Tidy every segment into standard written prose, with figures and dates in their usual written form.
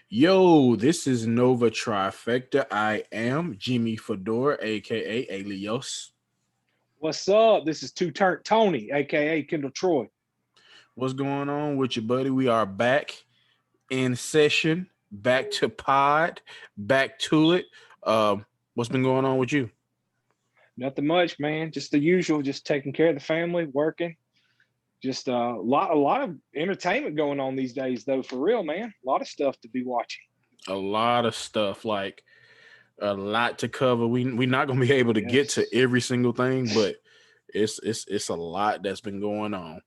Yo, this is Nova Trifecta. I am Jimmy Fedora, aka Alios. What's up? This is Two Turnt Tony, aka Kendall Troy. What's going on with you, buddy? We are back in session, back to pod, back to it. What's been going on with you? Nothing much, man. Just the usual. Just taking care of the family, working. Just a lot of entertainment going on these days, though. For real, man. A lot of stuff to be watching. A lot of stuff, like a lot to cover. We're not gonna be able to get to Yes. every single thing, but it's a lot that's been going on.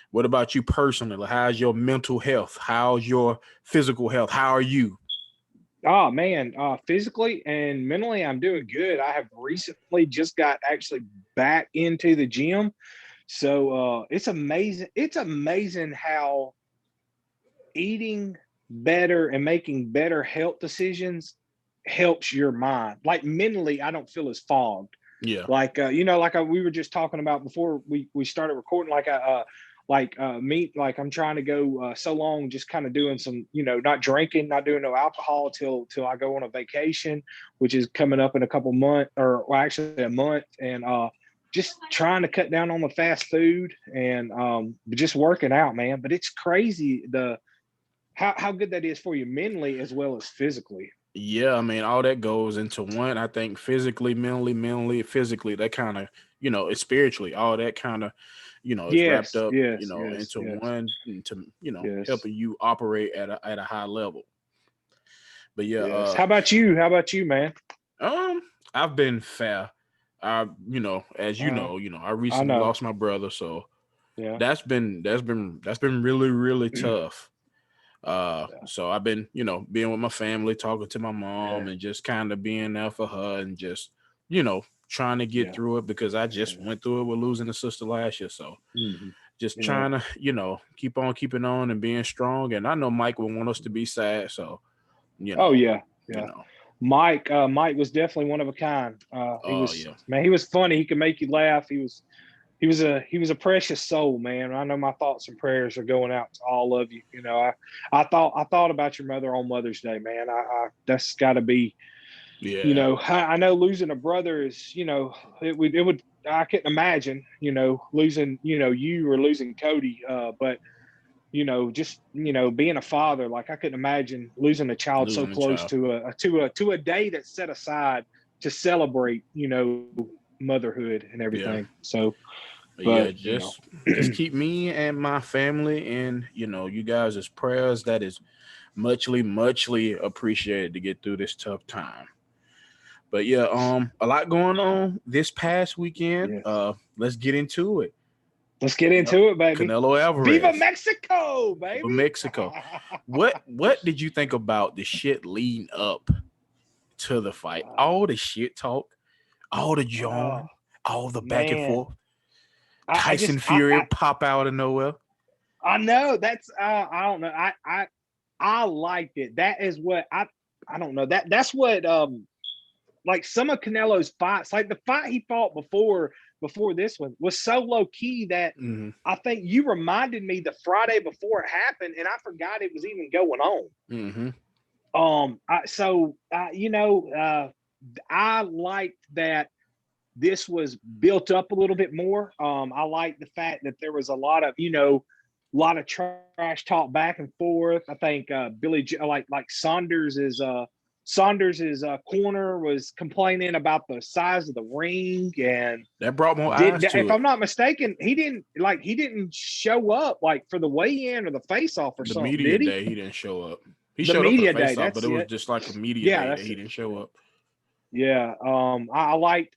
What about you personally? How's your mental health? How's your physical health? How are you? Oh man, physically and mentally, I'm doing good. I have recently just got actually back into the gym, so it's amazing. It's amazing how eating better and making better health decisions helps your mind. Like mentally, I don't feel as fogged. Yeah. Like we were just talking about before we started recording. Me, like I'm trying to go so long, just kind of doing some, not drinking, not doing no alcohol till I go on a vacation, which is coming up in a couple months, or well, actually a month, and just trying to cut down on the fast food and just working out, man. But it's crazy the how good that is for you mentally as well as physically. Yeah, I mean, all that goes into one. I think physically, mentally, physically, that kind of, it's spiritually, all that kind of, is wrapped Yes, up, yes, yes, into yes, one into, yes, helping you operate at a high level. But yeah, yes. How about you? How about you, man? um, I've been fair. As Uh, I I recently know. lost my brother, so Yeah, that's been really, really tough. yeah, So I've been, being with my family, talking to my mom, yeah, and just kind of being there for her, and just, trying to get yeah, through it because I just yeah. went through it with losing a sister last year. So Hmm. just You know. trying to, keep on keeping on and being strong. And I know Mike would want us to be sad, so you Oh know, yeah, you yeah. know. Mike was definitely one of a kind. He Oh was yeah, man. He was funny. He could make you laugh. He was a precious soul, man. I know my thoughts and prayers are going out to all of you. I thought about your mother on Mother's Day, man. I that's got to be. yeah. I know losing a brother is, it would. I couldn't imagine, losing, you or losing Cody. But just being a father, like I couldn't imagine losing a child so Losing a close child. to a day that's set aside to celebrate, motherhood and everything. Yeah. So, But but yeah, just keep me and my family in, you guys' prayers. That is muchly appreciated to get through this tough time. But yeah, a lot going on this past weekend. yes, Let's get into it. let's get Canelo, into it, baby. Canelo Viva Alvarez Mexico, of baby. Mexico. What did you think about the shit leading up to the fight? All the shit talk, all the Oh jarring, all the back and man, forth. I Tyson just Fury pop out of nowhere. I know that's I don't know. I liked it. That is what I don't know. That's what like some of Canelo's fights, like the fight he fought before this one was so low key that Hmm. I think you reminded me the Friday before it happened, and I forgot it was even going on. Hmm. I liked that this was built up a little bit more. I like the fact that there was a lot of trash talk back and forth. I think like Saunders' corner was complaining about the size of the ring, and That brought more did eyes to if it. I'm not mistaken, he didn't show up like for the weigh-in or the face-off or The something, media did he? day, he didn't show up. He The showed up for the media face day, off, but that's it was it. just like a media Yeah, day that that's he it. didn't show up. Yeah, I liked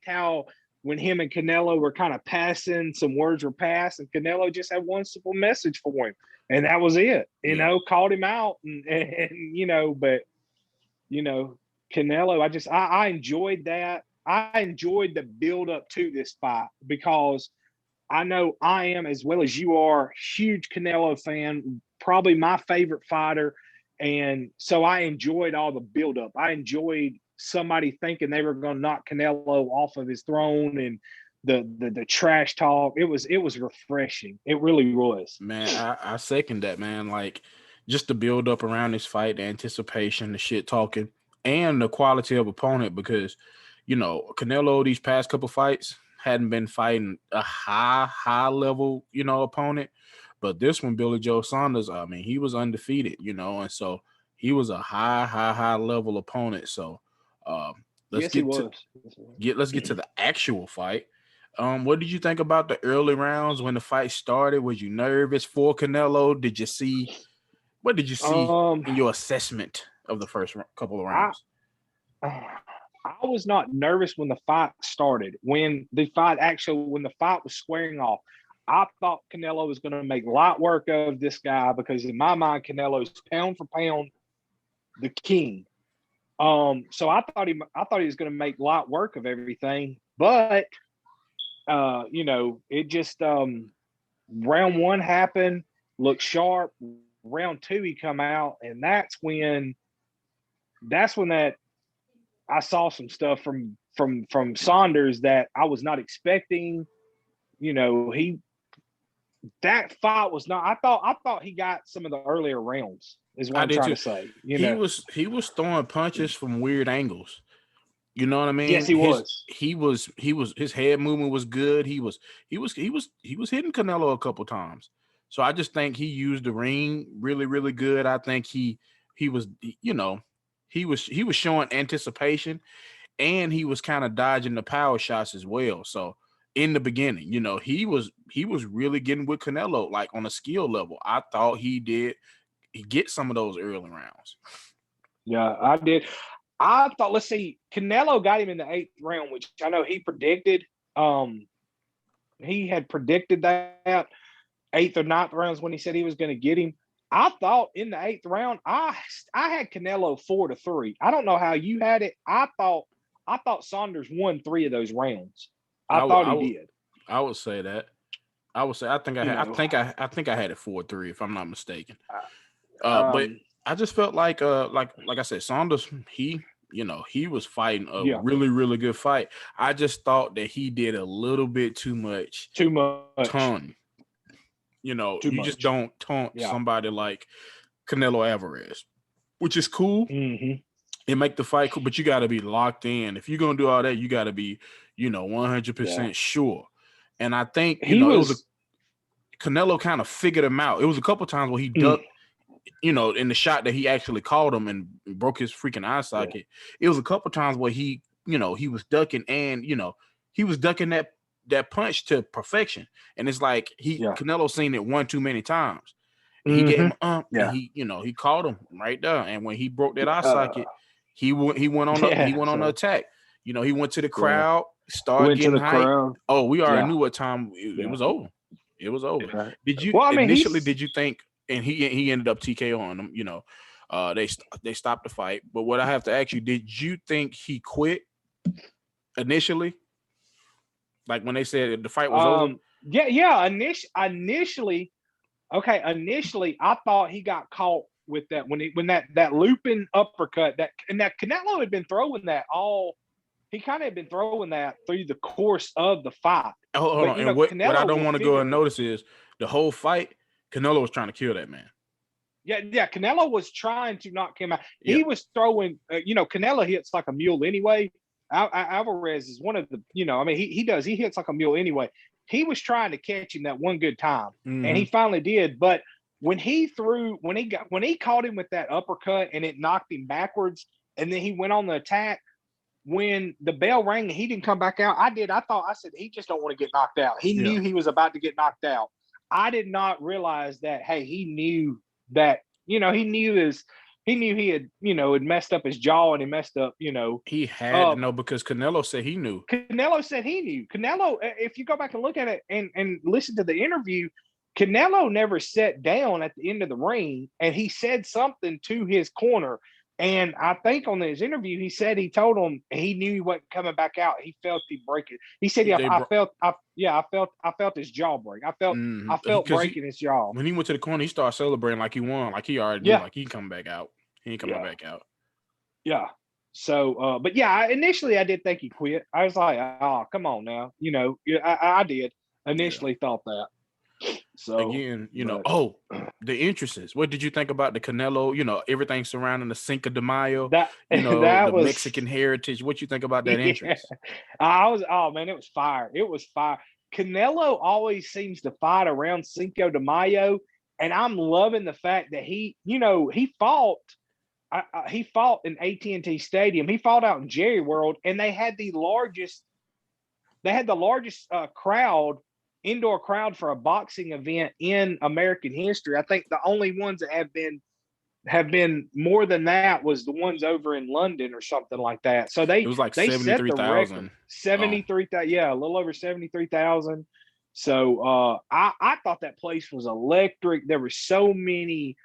how when him and Canelo were kind of passing, some words were passed, and Canelo just had one simple message for him, and that was it. Yeah. Called him out, but you know, Canelo, I enjoyed that. I enjoyed the build up to this fight because I know I am, as well as you are, huge Canelo fan, probably my favorite fighter. And so I enjoyed all the buildup. I enjoyed somebody thinking they were going to knock Canelo off of his throne, and the trash talk. It was refreshing. It really was. Man, I second that, man. Like, just the build up around this fight, the anticipation, the shit talking, and the quality of opponent. Because Canelo these past couple fights hadn't been fighting a high level opponent, but this one, Billy Joe Saunders, I mean, he was undefeated, and so he was a high level opponent. So let's Yes, he get to was. let's get to the actual fight. What did you think about the early rounds when the fight started? Was you nervous for Canelo? What did you see in your assessment of the first couple of I rounds? I was not nervous when the fight started. When the fight was squaring off, I thought Canelo was going to make light work of this guy because in my mind, Canelo's pound for pound the king. So I thought he was going to make light work of everything, but it just round one happened, looked sharp. Round two, he come out, and that's when that I saw some stuff from Saunders that I was not expecting. That fight was not. I thought he got some of the earlier rounds. Is what I I'm did trying too. to say. He was throwing punches from weird angles. You know what I Yes, mean? he was. His head movement was good. He was hitting Canelo a couple times. So I just think he used the ring really, really good. I think he was he was showing anticipation, and he was kind of dodging the power shots as well. So in the beginning, he was really getting with Canelo like on a skill level. I thought he get some of those early rounds. Yeah, I did. I thought. Let's see. Canelo got him in the 8th round, which I know he predicted. He had predicted that 8th or 9th rounds when he said he was going to get him. I thought in the 8th round, I had Canelo 4-3. I don't know how you had it. I thought Saunders won 3 of those rounds. I thought he did. I would say that. I would say I think I had I think I had it 4-3 if I'm not mistaken. But I just felt like I said, Saunders, he was fighting a really, really good fight. I just thought that he did a little bit too much. Too much. Taunt. You just don't taunt somebody like Canelo Alvarez, which is cool. Mm-hmm. It make the fight cool, but you got to be locked in. If you're gonna do all that, you got to be 100% sure. And I think it was Canelo kind of figured him out. It was a couple times where he ducked. In the shot that he actually called him and broke his freaking eye socket. It was a couple times where he was ducking and he was ducking that punch to perfection. And it's like Canelo seen it one too many times. He gave him and he called him right there. And when he broke that eye socket, he went on the attack. He went to the crowd, started getting hype. Crowd. Oh, we already knew what time it was over. It was over. Right. Did you did you think? And he ended up TKO on them. They stopped the fight. But what I have to ask you, did you think he quit initially? Like when they said the fight was over? Yeah. Initially, I thought he got caught with that when that looping uppercut that Canelo had been throwing that all. He kind of had been throwing that through the course of the fight. Hold on. And what I don't want to go and notice is the whole fight, Canelo was trying to kill that man. Yeah. Canelo was trying to knock him out. He was throwing, Canelo hits like a mule anyway. Alvarez is one of the, he hits like a mule anyway. He was trying to catch him that one good time, and he finally did. But when he caught him with that uppercut and it knocked him backwards, and then he went on the attack. When the bell rang and he didn't come back out, I said, he just don't want to get knocked out. He knew he was about to get knocked out. I did not realize that, hey, he knew that, he knew he had, had messed up his jaw and he messed up, He had to know because Canelo said he knew. Canelo said he knew. Canelo, if you go back and look at it and listen to the interview, Canelo never sat down at the end of the ring and he said something to his corner. And I think on his interview, he said he told him he knew he wasn't coming back out. He felt he break it. He said, I felt his jaw break. I felt breaking his jaw. When he went to the corner, he started celebrating like he won, like he already knew, like he come back out. He ain't coming back out. Yeah. So, but yeah, initially I did think he quit. I was like, oh, come on now. I did initially thought that. So again, but the entrances. What did you think about the Canelo? Everything surrounding the Cinco de Mayo. that The that was Mexican heritage. What you think about that yeah. entrance? I was oh man, it was fire. It was fire. Canelo always seems to fight around Cinco de Mayo, and I'm loving the fact that he fought. He fought in AT&T Stadium. He fought out in Jerry World, and they had the largest. They had the largest indoor crowd for a boxing event in American history. I think the only ones that have been more than that was the ones over in London or something like that. So It they was like they set the record 73,000. 73,000, yeah, a little over 73,000. So I thought that place was electric. There were so many.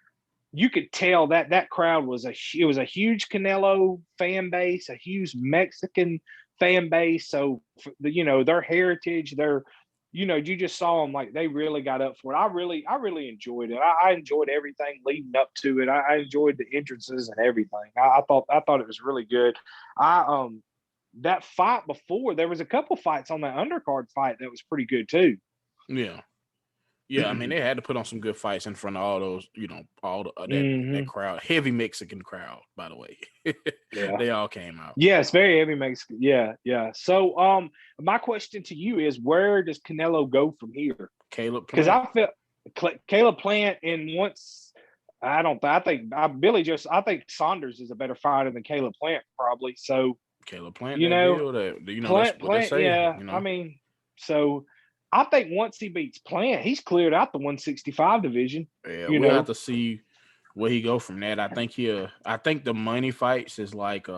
You could tell that crowd was a huge Canelo fan base, a huge Mexican fan base. So their heritage, you just saw them like they really got up for it. I really enjoyed it. I enjoyed everything leading up to it. I enjoyed the entrances and everything. I thought it was really good. I that fight before, there was a couple fights on that undercard fight that was pretty good too. Yeah. Yeah, I mean they had to put on some good fights in front of all those, all that Hmm. crowd, heavy Mexican crowd, by the way. Yeah. They all came out. Yes, very heavy Mexican. Yeah, yeah. So, my question to you is, where does Canelo go from here? Caleb Because Plant. I feel Caleb Plant, and once I don't, I think I think Saunders is a better fighter than Caleb Plant probably. So, Caleb Plant, you that know, deal, that that's what they say. Yeah. I mean, so I think once he beats Plant, he's cleared out the 165 division. Yeah, You we'll have know, to see where he go from that. I think the money fights is like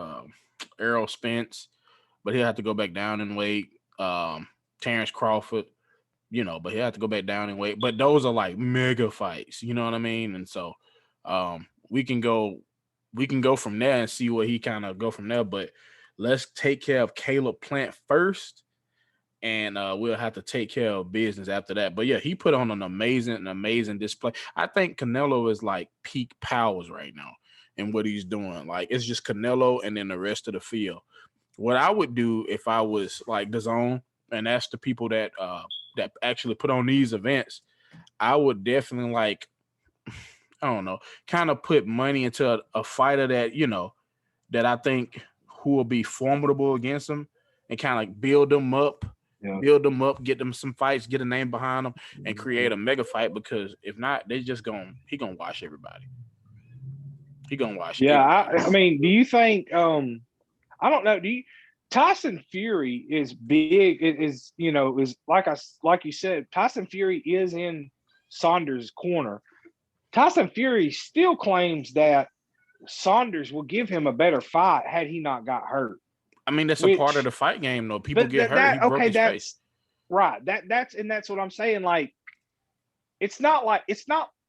Errol Spence, but he'll have to go back down in weight. Terrence Crawford, but he'll have to go back down in weight. But those are like mega fights, you know what I mean? And so we can go from there and see where he kind of go from there. But let's take care of Caleb Plant first, and we'll have to take care of business after that. But yeah, he put on an amazing display. I think Canelo is like peak powers right now in what he's doing. Like it's just Canelo and then the rest of the field. What I would do if I was like the zone and ask the people that actually put on these events, I would definitely like I don't know, kind of put money into a fighter that that I think who will be formidable against him, and kind of like yeah. build them up, get them some fights, get a name behind them, and create a mega fight. Because if not, they just he gonna wash everybody. He gonna wash Yeah, everybody. I mean, do you think? I don't know. Do you? Tyson Fury is big. It is is like you said. Tyson Fury is in Saunders' corner. Tyson Fury still claims that Saunders will give him a better fight had he not got hurt. I mean, that's a part of Which, the fight game, though. People but get hurt. He broke okay, his face. that's right. That's what I'm saying. Like, it's not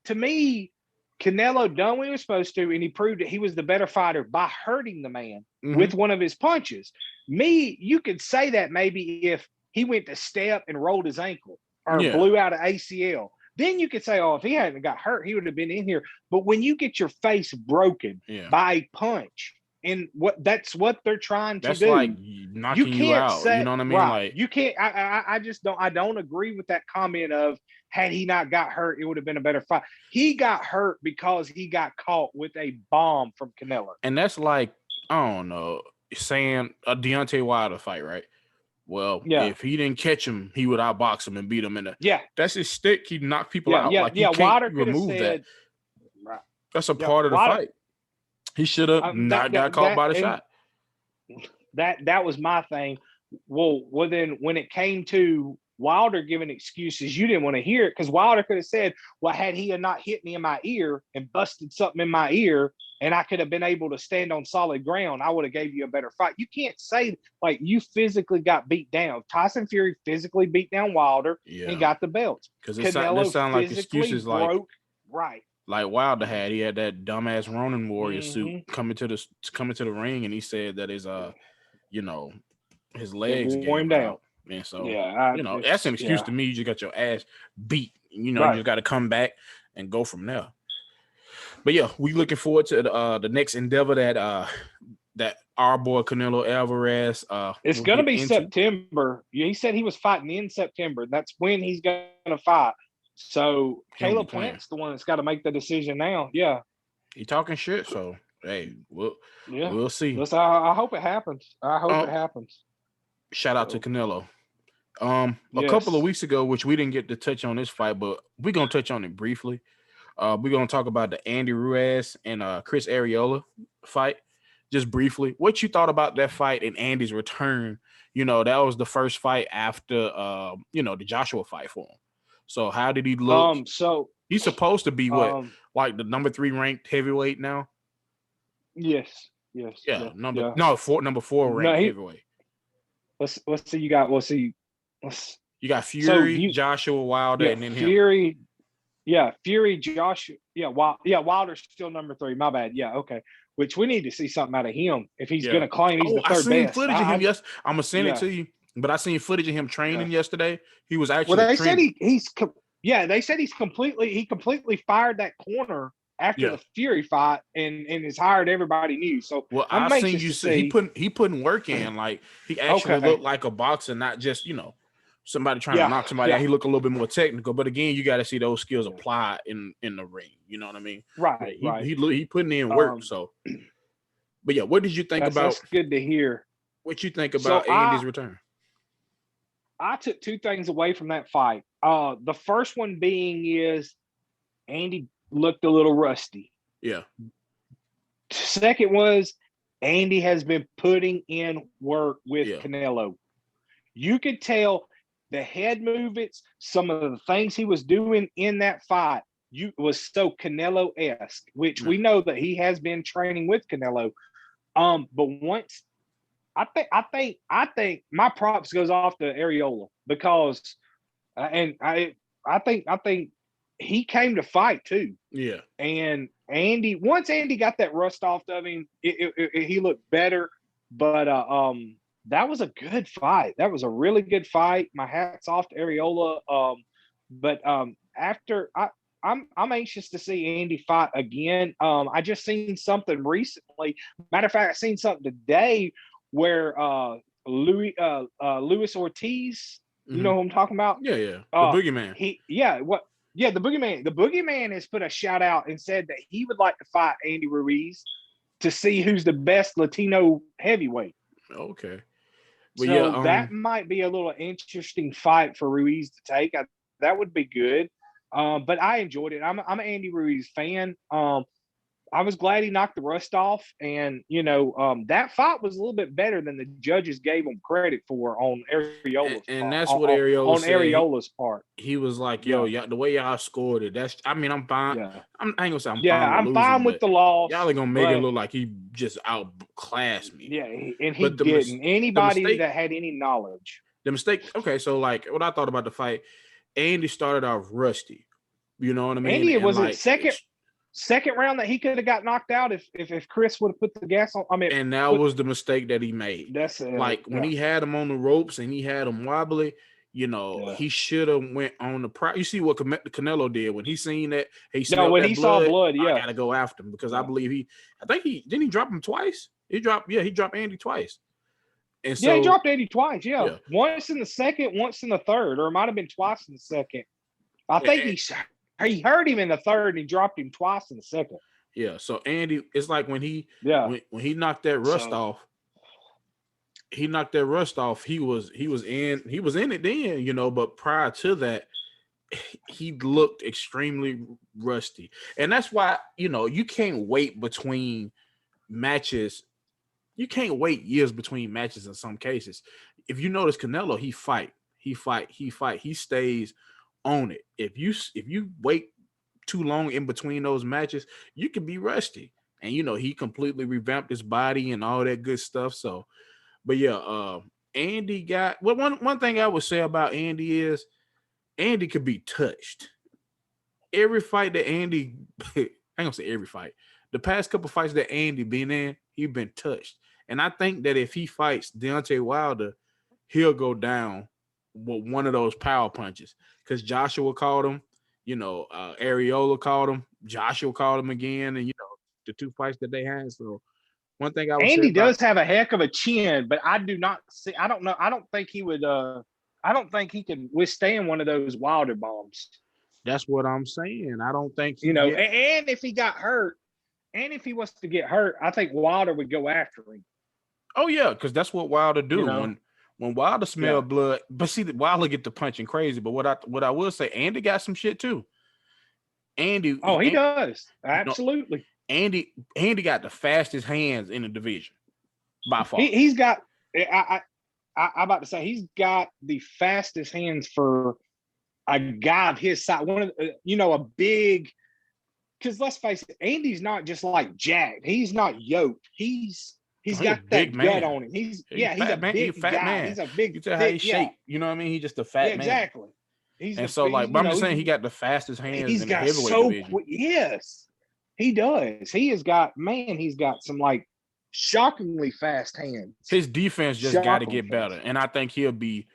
to me. Canelo done what he was supposed to, and he proved that he was the better fighter by hurting the man Mm-hmm. with one of his punches. You could say that maybe if he went to step and rolled his ankle or Yeah, blew out an ACL, then you could say, oh, if he hadn't got hurt, he would have been in here. But when you get your face broken yeah. by a punch, and that's what they're trying to That's like do, you knocking you can't out. You say know what I mean? right. Like, You can't. I just don't. I don't agree with that comment of had he not got hurt, it would have been a better fight. He got hurt because he got caught with a bomb from Canelo. and that's like I don't know, saying a Deontay Wilder fight, right? Well, Yeah, if he didn't catch him, he would outbox him and beat him. yeah, That's his stick. He knocked people yeah, out. yeah, Like you yeah. can't Wilder could have remove that. said, right, That's a yeah, part of the Wilder. fight. He should have not got caught by the And shot. that was my thing. Well, then when it came to Wilder giving excuses, you didn't want to hear it because Wilder could have said, "Well, had he had not hit me in my ear and busted something in my ear, and I could have been able to stand on solid ground, I would have gave you a better fight." You can't say like you physically got beat down. Tyson Fury physically beat down Wilder and Yeah, got the belts. because that Canelo sound like physically excuses broke. Right. like Wilder had. He had that dumbass Ronin Warrior suit Mm-hmm. coming to the ring, and he said that his you know his It legs wore him gave down. out, and so Yeah, that's an excuse yeah. to me. You just got your ass beat. You Right. just got to come back and go from there. But yeah, we looking forward to the next endeavor that our boy Canelo Alvarez It's will going to get be into. September. He said he was fighting in September. That's when he's going to fight. So He don't be Caleb playing. Plant's the one that's got to make the decision now. Yeah, He talking shit. So hey, yeah. we'll see. Listen, I hope it happens. I hope it Um, happens. shout out to So Canelo. A couple of yes, weeks ago, which we didn't get to touch on this fight, but we're gonna touch on it briefly. We're gonna talk about the Andy Ruiz and Chris Arreola fight, just briefly. What you thought about that fight and Andy's return? You know, that was the first fight after the Joshua fight for him. So how did he look? so He's supposed to be what, um, like the number 3 ranked heavyweight now? yes, yes, Yeah, yeah, yeah. number 4 No, ranked he. heavyweight. Let's see. You got. Let's see. Let's. You got So Fury, you. Joshua Wilder, Yeah, and then him. Fury. Yeah, Fury, Josh. Yeah, Wilder's still number 3. My bad. Yeah, okay. Which we need to see something out of him if he's going Yeah. to claim he's Oh, the I third seen best. footage of him. Yes, I'm gonna send it Yeah, to you. But I seen footage of him yeah. training yesterday. He was Well, actually they said training. yeah, they said he completely fired that corner after Yeah. the Fury fight and has hired everybody new. So Well, I I'm seen anxious you to see see. he putting work in. Like he actually Okay. looked like a boxer, not just somebody trying to Yeah. knock somebody out. Yeah. He looked a little bit more technical. But again, you got to see those skills Yeah. applied in the ring. You know what I mean? But Right. Right. he putting in work. Um. So, but yeah, what did you think about? That's good to hear. What you think So about Andy's return? I took 2 things away from that fight. The first one being is Andy looked a little rusty. Yeah. Second was Andy has been putting in work with Yeah. Canelo. You could tell the head movements, some of the things he was doing in that fight, was so Canelo-esque, which we know that he has been training with Canelo. But once I think my props goes off to Arreola because and I think he came to fight too. Yeah. And once Andy got that rust off of him, he looked better. But that was a good fight. That was a really good fight. My hat's off to Arreola. But after I'm anxious to see Andy fight again. I just seen something recently. Matter of fact, I seen something today where Luis Ortiz, you know who I'm talking about? Yeah, yeah. The boogeyman. The boogeyman. The boogeyman has put a shout out and said that he would like to fight Andy Ruiz to see who's the best Latino heavyweight. Okay. But so that might be a little interesting fight for Ruiz to take. That would be good. But I enjoyed it. I'm an Andy Ruiz fan. I was glad he knocked the rust off, and that fight was a little bit better than the judges gave him credit for on Arreola's and that's what Arreola said. Arreola's part. He was like, "Yo, the way y'all scored it, I'm fine. Yeah. I ain't gonna say I'm yeah, fine. I'm fine with the loss. Y'all are gonna make it look like he just outclassed me. Yeah, and he didn't. Anybody that had any knowledge. The mistake. Okay, so like what I thought about the fight, Andy started off rusty. You know what I mean? Andy was like, second round that he could have got knocked out if Chris would have put the gas on. I mean, and that was the mistake that he made. That's like when he had him on the ropes and he had him wobbly. He should have went on the You see what Canelo did when he seen that. He smelled when that he blood, saw blood. Yeah, I gotta go after him because I believe he didn't drop him twice. He dropped Andy twice. And so he dropped Andy twice. Yeah, once in the second, once in the third, or it might have been twice in the second. I think he hurt him in the third and he dropped him twice in the second. Yeah, so Andy, it's like when he knocked that rust off. He knocked that rust off. He was in it then, but prior to that, he looked extremely rusty. And that's why, you can't wait between matches. You can't wait years between matches in some cases. If you notice Canelo, he stays on it. If you wait too long in between those matches, you can be rusty. And he completely revamped his body and all that good stuff. So, but yeah, Andy got one thing I would say about Andy is Andy could be touched. Every fight that Andy, I ain't gonna say every fight. The past couple fights that Andy been in, he been touched. And I think that if he fights Deontay Wilder, he'll go down with one of those power punches. Because Joshua called him, Arreola called him, Joshua called him again, and the 2 fights that they had. So one thing I would Andy say does have a heck of a chin, but I do not see. I don't know. I don't think he would. I don't think he can withstand one of those Wilder bombs. That's what I'm saying. I don't think he You know, get. and if he got hurt, and if he was to get hurt, I think Wilder would go after him. Oh yeah, because that's what Wilder You do know, when Wilder smell yeah. blood. But see, Wilder get to punching crazy. But what I will say, Andy got some shit too. Oh, he An- does. you know, Absolutely. Andy got the fastest hands in the division by far. He's got. I'm about to say he's got the fastest hands for a guy of his size. One of a big. Because let's face it, Andy's not just like jacked. He's not yoked. He's He a got big that gut man. on him. He's He he's a fat man. He a big fat guy. man. He's a big You tell how he thick, yeah. shaped. You know what I mean? He just a Yeah, fat man. exactly. He's And the so like, he's, but I'm just saying he got the fastest hands he's in the got heavyweight so division. quick. Yes, he does. He's got some like shockingly fast hands. His defense just got to get better, and I think he'll be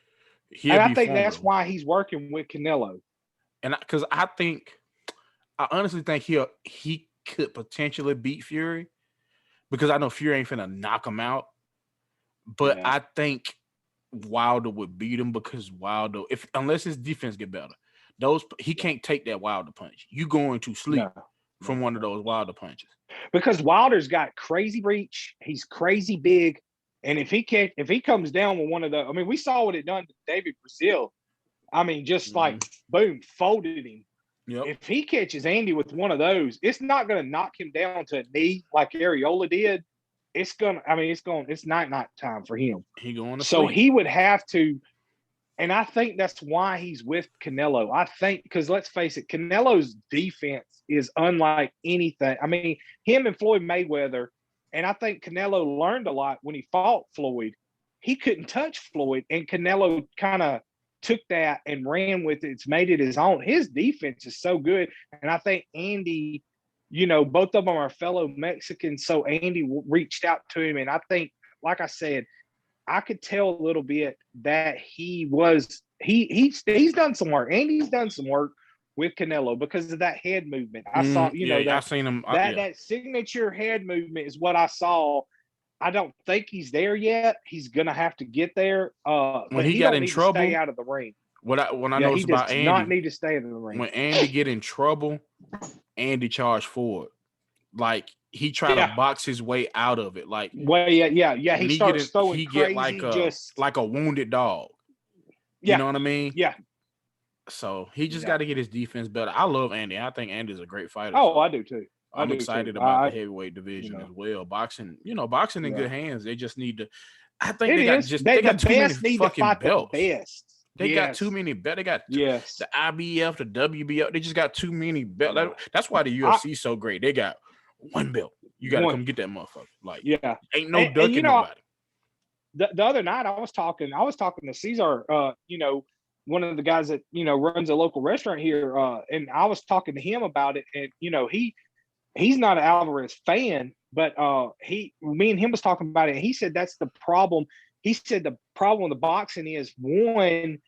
And I think formidable. that's why he's working with Canelo. And because I honestly think he could potentially beat Fury, because I know Fury ain't finna knock him out, but Yeah. I think Wilder would beat him, because Wilder, unless his defense get better, he can't take that Wilder punch. You going to sleep from one of those Wilder punches, because Wilder's got crazy reach. He's crazy big, and if he comes down with one of the, I mean, we saw what it done to David Brazil. I mean, just like boom, folded him. Yep. If he catches Andy with one of those, it's not going to knock him down to a knee like Arreola did. It's night time for him. He going to so sleep. He would have to, and I think that's why he's with Canelo. I think because let's face it, Canelo's defense is unlike anything. I mean, him and Floyd Mayweather, and I think Canelo learned a lot when he fought Floyd. He couldn't touch Floyd, and Canelo kind of took that and ran with it. It's made it his own. His defense is so good. And I think Andy, both of them are fellow Mexicans. So Andy reached out to him. And I think, like I said, I could tell a little bit that he's done some work. Andy's done some work with Canelo because of that head movement. I saw, I seen him. That signature head movement is what I saw. I don't think he's there yet. He's gonna have to get there. When he got in trouble, stay out of the ring. What I noticed about Andy, not need to stay in the ring. When Andy get in trouble, Andy charged forward. Like he tried to box his way out of it. Like He starts throwing he crazy, get like a wounded dog. Yeah. You know what I mean? Yeah. So he just got to get his defense better. I love Andy. I think Andy's a great fighter. Oh, so I do too. I'm excited about the heavyweight division as well. Boxing, boxing in good hands. They just need to. I think they got too many fucking belts. They got too many belts. They got the IBF, the WBF. They just got too many belts. That's why the UFC is so great. They got one belt. You got to come get that motherfucker. Like, ain't no ducking nobody. The other night I was talking to Cesar, one of the guys that runs a local restaurant here, and I was talking to him about it, and he's not an Alvarez fan, but me and him was talking about it, and he said that's the problem. He said the problem with the boxing is, one,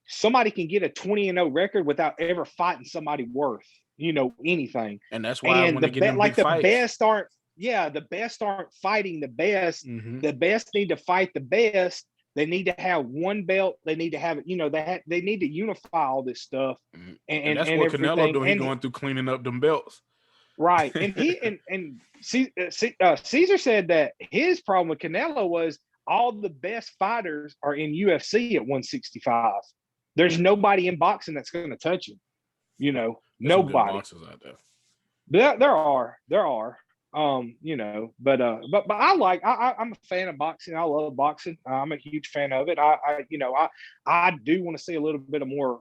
somebody can get a 20-0 record without ever fighting somebody worth anything, and that's why when they get them big fights, the best aren't fighting the best. Mm-hmm. The best need to fight the best. They need to have one belt. They need to have it. They need to unify all this stuff. And that's what Canelo doing. He's going through cleaning up them belts. Right. And Caesar said that his problem with Canelo was all the best fighters are in UFC at 165. There's nobody in boxing that's going to touch him. There's nobody. Boxers out there. There are. But I'm a fan of boxing. I love boxing. I'm a huge fan of it. I do want to see a little bit of more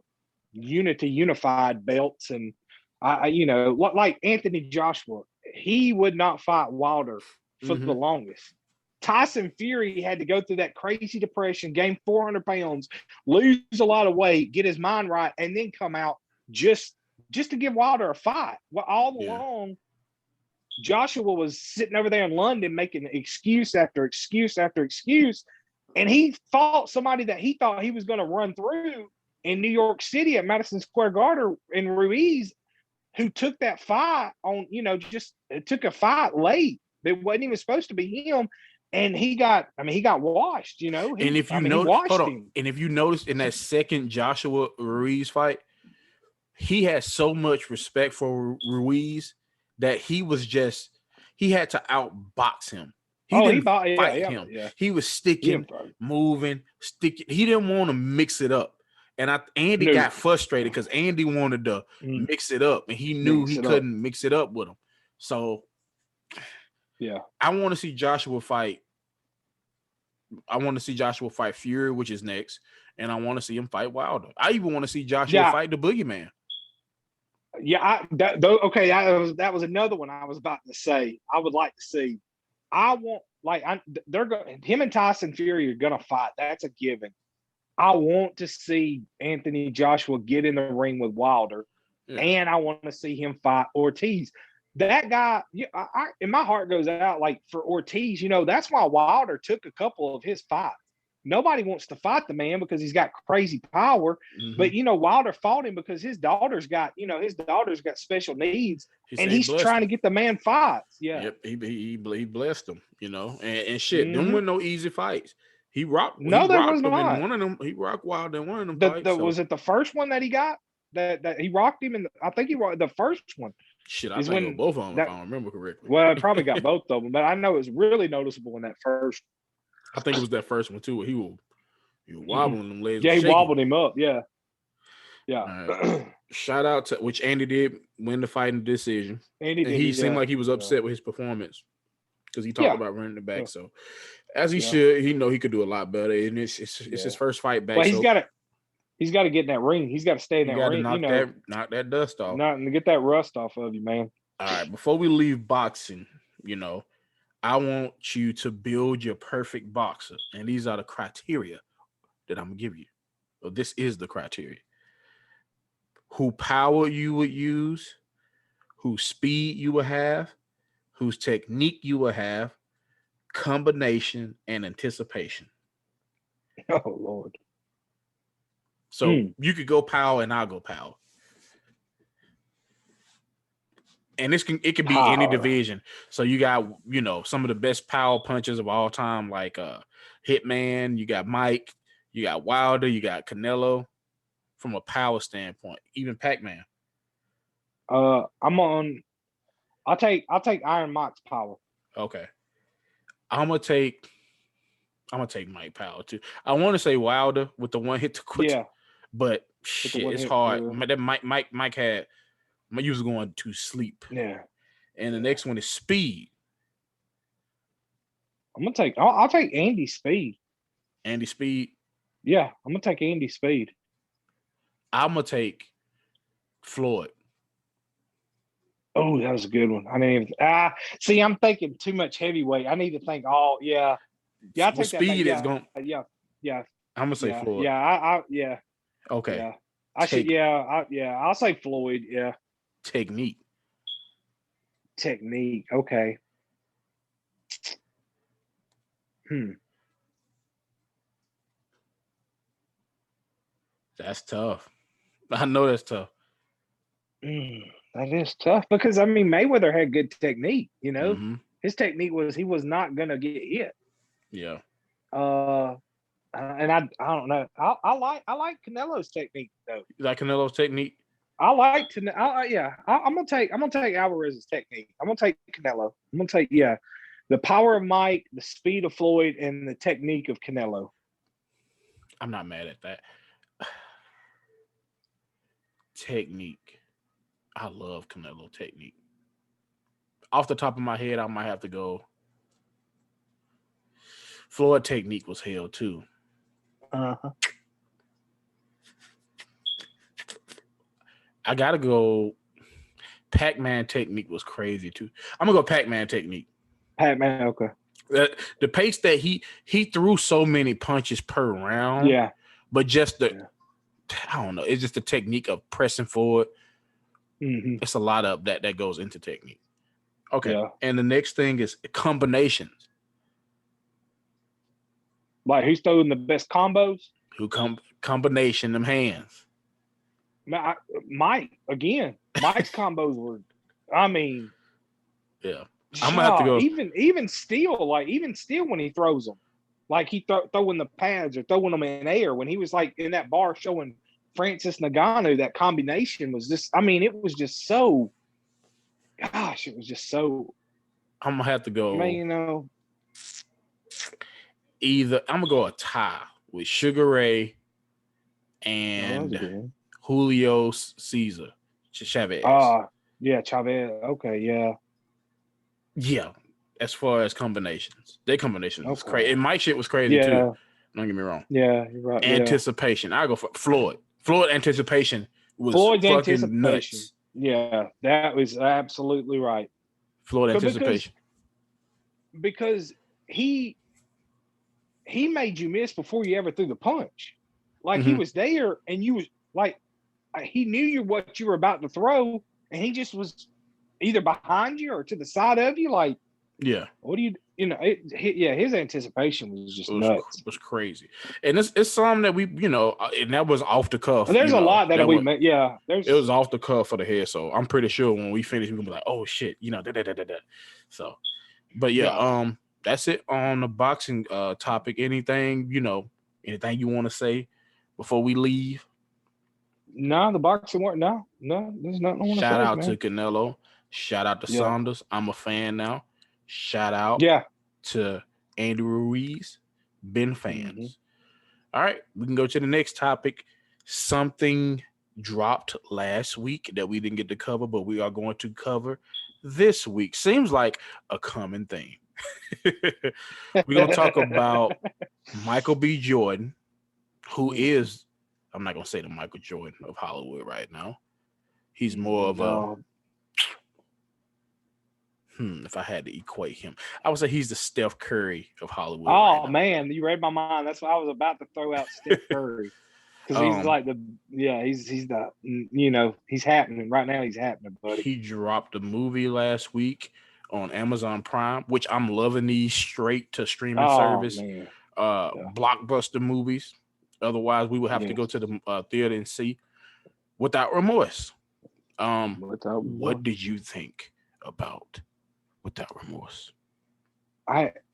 unified belts, and like Anthony Joshua, he would not fight Wilder for the longest. Tyson Fury had to go through that crazy depression, gain 400 pounds, lose a lot of weight, get his mind right, and then come out just to give Wilder a fight. Well, all along, Joshua was sitting over there in London making excuse after excuse after excuse, and he fought somebody that he thought he was going to run through in New York City at Madison Square Garden in Ruiz, who took that fight on, took a fight late. It wasn't even supposed to be him. And he got washed, And if you notice in that second Joshua Ruiz fight, he had so much respect for Ruiz that he had to outbox him. He didn't fight him. Yeah. He was He didn't sticking, fight. moving, sticking. He didn't want to mix it up. And Andy No. got frustrated because Andy wanted to mix it up, and he knew he couldn't mix it up with him. So, yeah, I want to see Joshua fight. I want to see Joshua fight Fury, which is next, and I want to see him fight Wilder. I even want to see Joshua fight the Boogeyman. Yeah, that was another one I was about to say. I would like to see. I want they're going. Him and Tyson Fury are going to fight. That's a given. I want to see Anthony Joshua get in the ring with Wilder, and I want to see him fight Ortiz. That guy, and my heart goes out for Ortiz. That's why Wilder took a couple of his fights. Nobody wants to fight the man because he's got crazy power. Mm-hmm. But Wilder fought him because his daughter's got special needs, and he's trying to get the man fights. Yeah, yep. He blessed him. And shit. Mm-hmm. Them weren't no easy fights. He rocked. No, there was not. In one of them, he rocked Wilder in one of them fights. Was it the first one that he got? That he rocked him in? I think he rocked the first one. Shit, I think both of them, if I don't remember correctly. Well, I probably got both of them, but I know it was really noticeable in that first. I think it was that first one too. He was wobbling them legs. Yeah, he wobbled him up. Yeah. Right. Shout out to which Andy did win the fight in decision. Andy did. He seemed like he was upset with his performance because he talked about running it back. So as he should, he could do a lot better. And it's his first fight back. Well, he's got to get in that ring. He's got to stay in that ring. Knock that dust off. And get that rust off of you, man. All right. Before we leave boxing, I want you to build your perfect boxer. And these are the criteria that I'm going to give you. So this is the criteria. Who power you would use, whose speed you will have, whose technique you will have, combination, and anticipation. Oh, Lord. So you could go power and I'll go power. And it could be any division. So you got, some of the best power punchers of all time, like Hitman, you got Mike, you got Wilder, you got Canelo from a power standpoint, even Pac-Man. I'll take Iron Mike's power. Okay. I'm gonna take Mike Power too. I want to say Wilder with the one hit to quit. Yeah. But shit, it's hard. That Mike had my user going to sleep. Yeah. And the next one is speed. I'll take Andy Speed. Andy Speed? Yeah, I'm gonna take Andy Speed. I'm gonna take Floyd. Oh, that was a good one. I mean, see, I'm thinking too much heavyweight. I need to think. Oh, yeah. Yeah, I take speed is going. Yeah. I'm gonna say Floyd. Yeah. Okay. Yeah. I'll say Floyd. Yeah. Technique. Okay. That's tough. I know that's tough. That is tough because Mayweather had good technique. His technique was he was not gonna get hit. Yeah. And I don't know. I like Canelo's technique though. You like Canelo's technique? I'm gonna take Alvarez's technique. I'm gonna take Canelo. I'm gonna take the power of Mike, the speed of Floyd, and the technique of Canelo. I'm not mad at that. Technique. I love Canelo technique. Off the top of my head, I might have to go. Floyd technique was hell too. Uh-huh. I gotta go. Pac-Man technique was crazy too. I'm gonna go Pac-Man technique. Pac-Man, okay. The pace that he threw so many punches per round. Yeah. But just I don't know. It's just the technique of pressing forward. Mm-hmm. It's a lot of that goes into technique. Okay. Yeah. And the next thing is combinations. Like who's throwing the best combos? Who combination them hands? Mike again. Mike's combos were. Yeah. I'm gonna have to go. Even Steel when he throws them, like he throwing the pads or throwing them in air when he was like in that bar showing Francis Ngannou, that combination was just, I mean, it was just so, gosh, it was just so, I'm gonna have to man, go you know. either. I'm gonna go a tie with Sugar Ray Oh, that was a and good one. Julio Caesar Chavez. Yeah, Chavez. Okay, yeah. Yeah, as far as combinations, their combinations was crazy. Okay. And my shit was crazy too. Yeah, Don't get me wrong. yeah, you're right. Yeah. Anticipation. I go for Floyd. Floyd anticipation was Floyd's fucking anticipation. nuts. Yeah, that was absolutely right. Floyd But because anticipation. because he he made you miss before you ever threw the punch. Like he Hmm. was there and you was like he knew what you were about to throw, and he just was either behind you or to the side of you. Like, Yeah. what do you know? Yeah, his anticipation was It just nuts. was crazy, and it's something that we and that was off the cuff. And there's a lot that That we was met. Yeah, it was there's off the cuff for the head. So I'm pretty sure when we finish, we're gonna be like, oh shit, da da da da da. So, but yeah, yeah. that's it on the boxing topic. Anything you want to say before we leave? No, the boxing war. No, there's nothing I want to Shout say, out to man. Canelo. Shout out to Yeah, Saunders. I'm a fan now. Shout out yeah. to Andy Ruiz. Been Hmm. fans. All right, we can go to the next topic. Something dropped last week that we didn't get to cover, but we are going to cover this week. Seems like a common theme. We're going to talk about Michael B. Jordan, who is, I'm not going to say the Michael Jordan of Hollywood right now. He's more of a, No. if I had to equate him, I would say he's the Steph Curry of Hollywood right Oh now. man, you read my mind. That's why I was about to throw out Steph Curry because he's Um, like he's the he's happening right now. He's happening, buddy. He dropped a movie last week on Amazon Prime, which I'm loving these straight to streaming Oh service man, yeah, blockbuster movies. Otherwise, we would have to yes. go to the theater and see Without Remorse. Without What did you think about Without Remorse?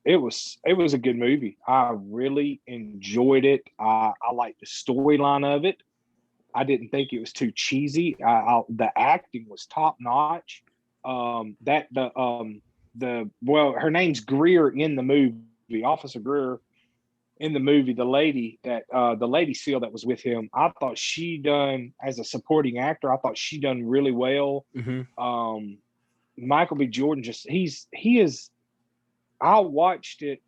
it was a good movie. I really enjoyed it. I liked the storyline of it. I didn't think it was too cheesy. The acting was top notch. Her name's Greer in the movie, Officer Greer in the movie. The lady SEAL that was with him, I thought she done as a supporting actor. I thought she done really well. Mm-hmm. Michael B. Jordan he is. I watched it.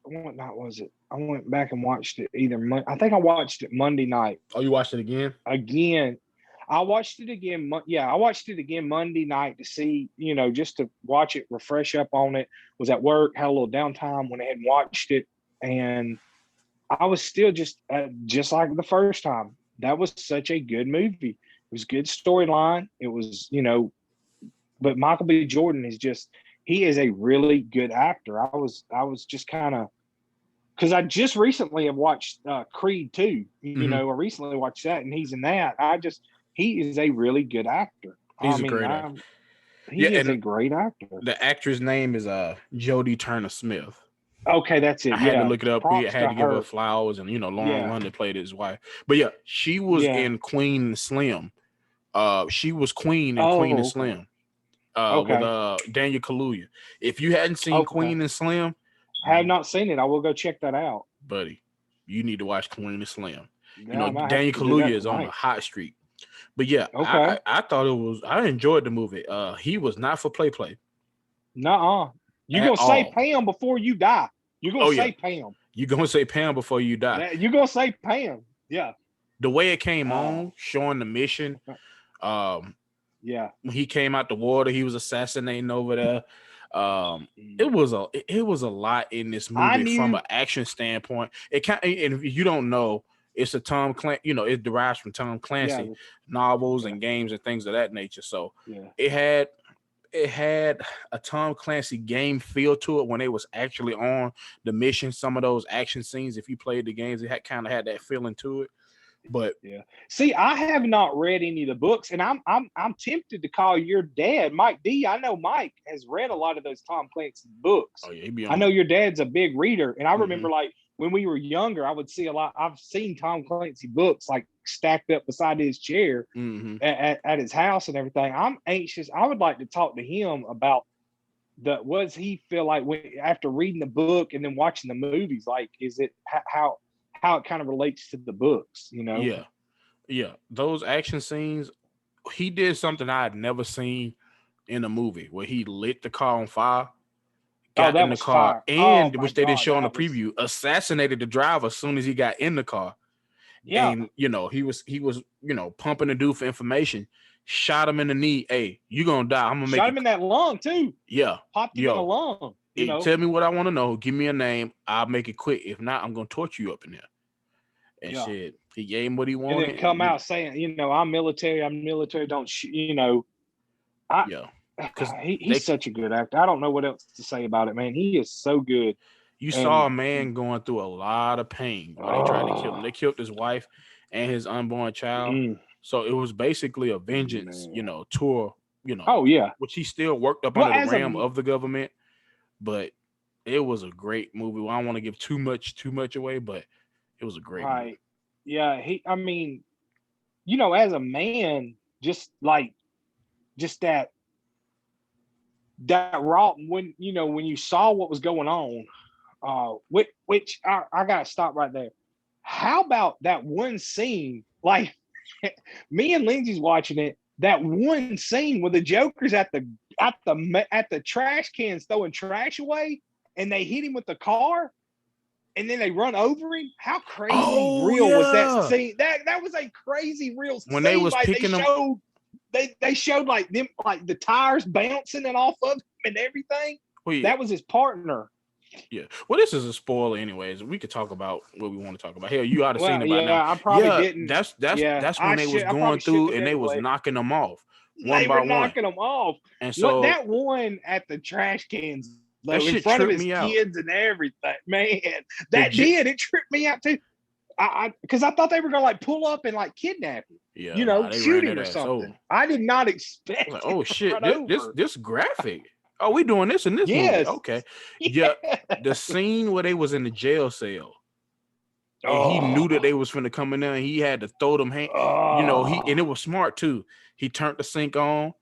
What night was it? I went back and watched it I think I watched it Monday night. Oh, you watched it again? Again. I watched it again. Yeah, I watched it again Monday night to see, just to watch it, refresh up on it. Was at work, had a little downtime, went ahead and watched it. And I was still just like the first time. That was such a good movie. It was good storyline. It was, but Michael B. Jordan he is a really good actor. I was just kind of, because I just recently have watched Creed 2, Mm-hmm. I recently watched that, and he's in that. He is a really good actor. He's a great actor. He is a great actor. The actress name is Jodie Turner-Smith. Okay, that's it. I had to look it up. We Props had to give her her flowers, and Lauren London played his wife. But yeah, she was in Queen and Slim. She was Queen in Queen and Slim. With Daniel Kaluuya. If you hadn't seen Queen and Slim, I have not seen it. I will go check that out, buddy. You need to watch Queen and Slim. Yeah, Daniel Kaluuya is on a hot streak. But yeah, I thought I enjoyed the movie. He was not for play. Nuh-uh. You're gonna say Pam before you die. You're gonna say Pam. You're gonna say Pam before you die. You're gonna say Pam. Yeah. The way it came on, showing the mission. Yeah. When he came out the water, he was assassinating over there. It was a lot in this movie from an action standpoint. And if you don't know, it's a Tom Clancy, it derives from Tom Clancy novels and games and things of that nature. So it had a Tom Clancy game feel to it when it was actually on the mission. Some of those action scenes, if you played the games, it kind of had that feeling to it. But see, I have not read any of the books, and I'm tempted to call your dad, Mike D. I know Mike has read a lot of those Tom Clancy books. Oh yeah, I know your dad's a big reader, and I remember like when we were younger, I would see a lot. I've seen Tom Clancy books like stacked up beside his chair at his house and everything. I'm anxious. I would like to talk to him about what does he feel like after reading the book and then watching the movies? Like, is it how it kind of relates to the books, you know? Yeah. Those action scenes, he did something I had never seen in a movie where he lit the car on fire, got in the car, fire. and which they didn't show on the preview, assassinated the driver as soon as he got in the car. Yeah. And he was pumping the dude for information, shot him in the knee. Hey, you gonna die. I'm gonna make shot him in that lung too. Yeah. Popped him in the lung. You know? Tell me what I want to know. Give me a name. I'll make it quick. If not, I'm gonna torture you up in there. And shit, he gave him what he wanted. And then come out saying, I'm military. Don't shoot. Because he's such a good actor. I don't know what else to say about it, man. He is so good. You saw a man going through a lot of pain while they tried to kill him. They killed his wife and his unborn child. So it was basically a vengeance, tour, Oh, yeah. Which he still worked up under the realm of the government. But it was a great movie. Well, I don't want to give too much away, but it was a great movie. Yeah. As a man, just that raw, when you saw what was going on, which I gotta stop right there. How about that one scene? Like, me and Lindsay's watching it. That one scene where the Joker's at the trash cans throwing trash away, and they hit him with the car, and then they run over him. How crazy real was that scene? That was a crazy real scene. When they was picking them. They showed like them, like the tires bouncing and off of him and everything. Well, yeah. That was his partner. Yeah. Well, this is a spoiler, anyways. We could talk about what we want to talk about. Hell, you ought to seen it by now. Yeah, I probably didn't. That's when they was going through and they was knocking them off one by one. Knocking them off. And so that one at the trash cans, in front of his kids and everything, man, it tripped me out too. Because I thought they were gonna like pull up and like kidnap him. Yeah, shoot him or something. I did not expect. Like, oh shit! This graphic. Oh, we doing this in this movie? Okay. Yeah. The scene where they was in the jail cell. And he knew that they was finna come in there, and he had to throw them hand. And it was smart too. He turned the sink on.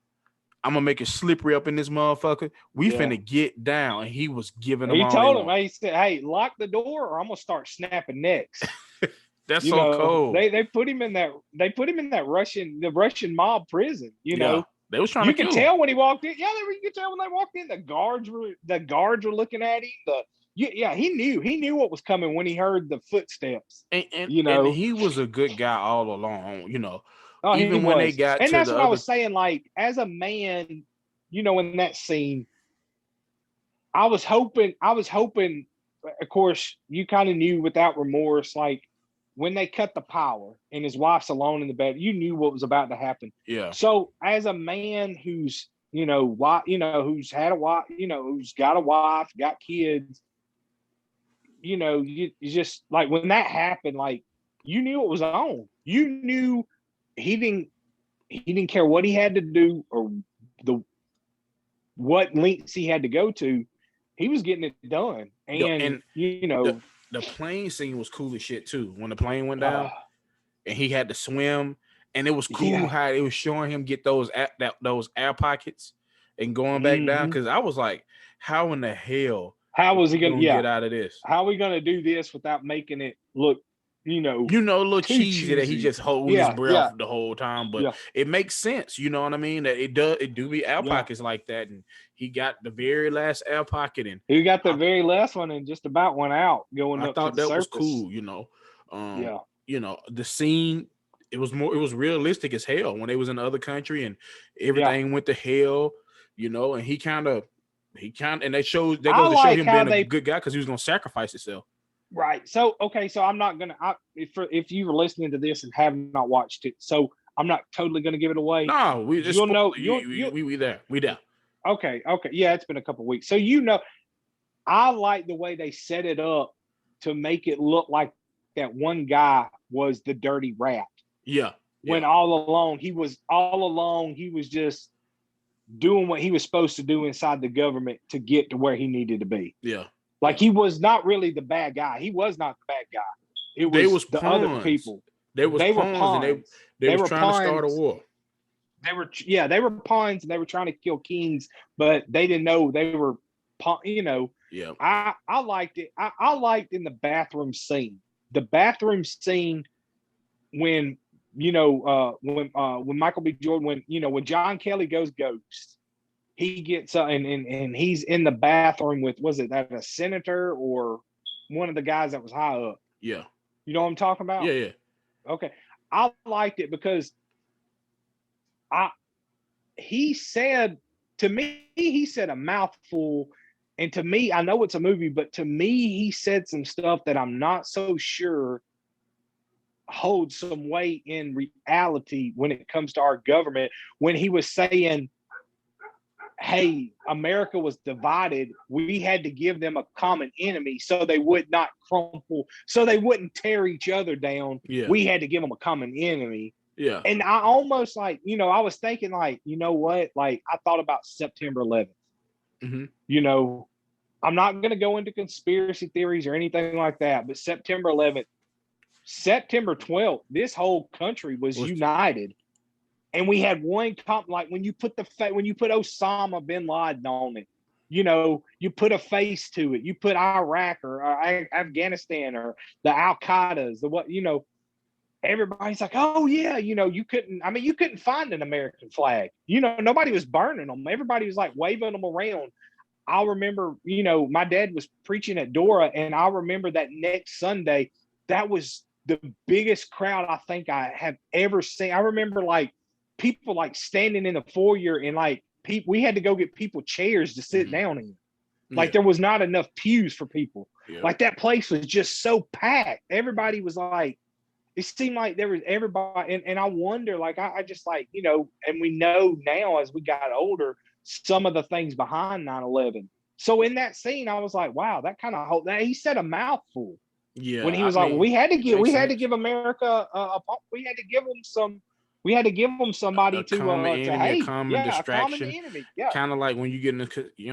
I'm gonna make it slippery up in this motherfucker. We finna get down, and he was giving them. He told him, he said, "Hey, lock the door, or I'm gonna start snapping necks." That's so cold. They put him in that. They put him in that Russian mob prison. They was trying to. You could tell when he walked in. Yeah, you could tell when they walked in. The guards were looking at him. He knew what was coming when he heard the footsteps. And he was a good guy all along. Even when they got and to that's what I was saying. Like, as a man, in that scene, I was hoping. Of course, you kind of knew without remorse, like, when they cut the power and his wife's alone in the bed, you knew what was about to happen. Yeah. So as a man who's, who's had a wife, who's got a wife, got kids, you just like, when that happened, like, you knew it was on. You knew he didn't care what he had to do or what lengths he had to go to. He was getting it done. And the plane scene was cool as shit too. When the plane went down and he had to swim, and it was cool how it was showing him get those air pockets and going back down. Because I was like, how in the hell? How was he gonna get out of this? How are we gonna do this without making it look, a little cheesy that he just holds his breath the whole time? But it makes sense. You know what I mean? That it do be air pockets like that, and he got the very last air pocket, and he got the very last one, and just about went out going up. I thought that was cool. The scene. It was realistic as hell when they was in the other country and everything went to hell. And he kind of, and they goes to show him being a good guy because he was gonna sacrifice himself. Right. So I'm not gonna. If you were listening to this and have not watched it, so I'm not totally gonna give it away. No, we there. We there. Okay. Yeah, it's been a couple of weeks. So I like the way they set it up to make it look like that one guy was the dirty rat. Yeah. When all along he was just doing what he was supposed to do inside the government to get to where he needed to be. Yeah. Like he was not really the bad guy. He was not the bad guy. It was the other people. They were pawns, and they was trying to start a war. They were pawns, and they were trying to kill kings, but they didn't know they were, Yeah. I liked it. I liked in the bathroom scene. The bathroom scene when when Michael B. Jordan, when John Kelly goes ghost, he gets and he's in the bathroom with, was it that a senator or one of the guys that was high up? Yeah. You know what I'm talking about? Yeah. Okay. I liked it because he said a mouthful. And to me, I know it's a movie, but to me, he said some stuff that I'm not so sure holds some weight in reality when it comes to our government. When he was saying, hey, America was divided, we had to give them a common enemy so they would not crumple, so they wouldn't tear each other down. Yeah. We had to give them a common enemy. Yeah. And I almost I was thinking you know what? Like I thought about September 11th. Mm-hmm. I'm not going to go into conspiracy theories or anything like that, but September 11th, September 12th, this whole country was united. And we had one like when you put Osama bin Laden on it, you put a face to it, you put Iraq or Afghanistan or the Al-Qaeda's, everybody's like, oh yeah, you couldn't find an American flag. Nobody was burning them. Everybody was like waving them around. I remember, my dad was preaching at Dora, and I remember that next Sunday, that was the biggest crowd I think I have ever seen. I remember people standing in the foyer, and we had to go get people chairs to sit down in. There was not enough pews for people. Yeah. That place was just so packed. Everybody was it seemed like there was everybody. And I wonder, I just and we know now as we got older, some of the things behind 9/11. So in that scene, I was like, wow, that kind of he said a mouthful. Yeah. When he was we had to give America we had to give them somebody to common enemy, a common distraction. Common enemy. Yeah. Kind of like when you don't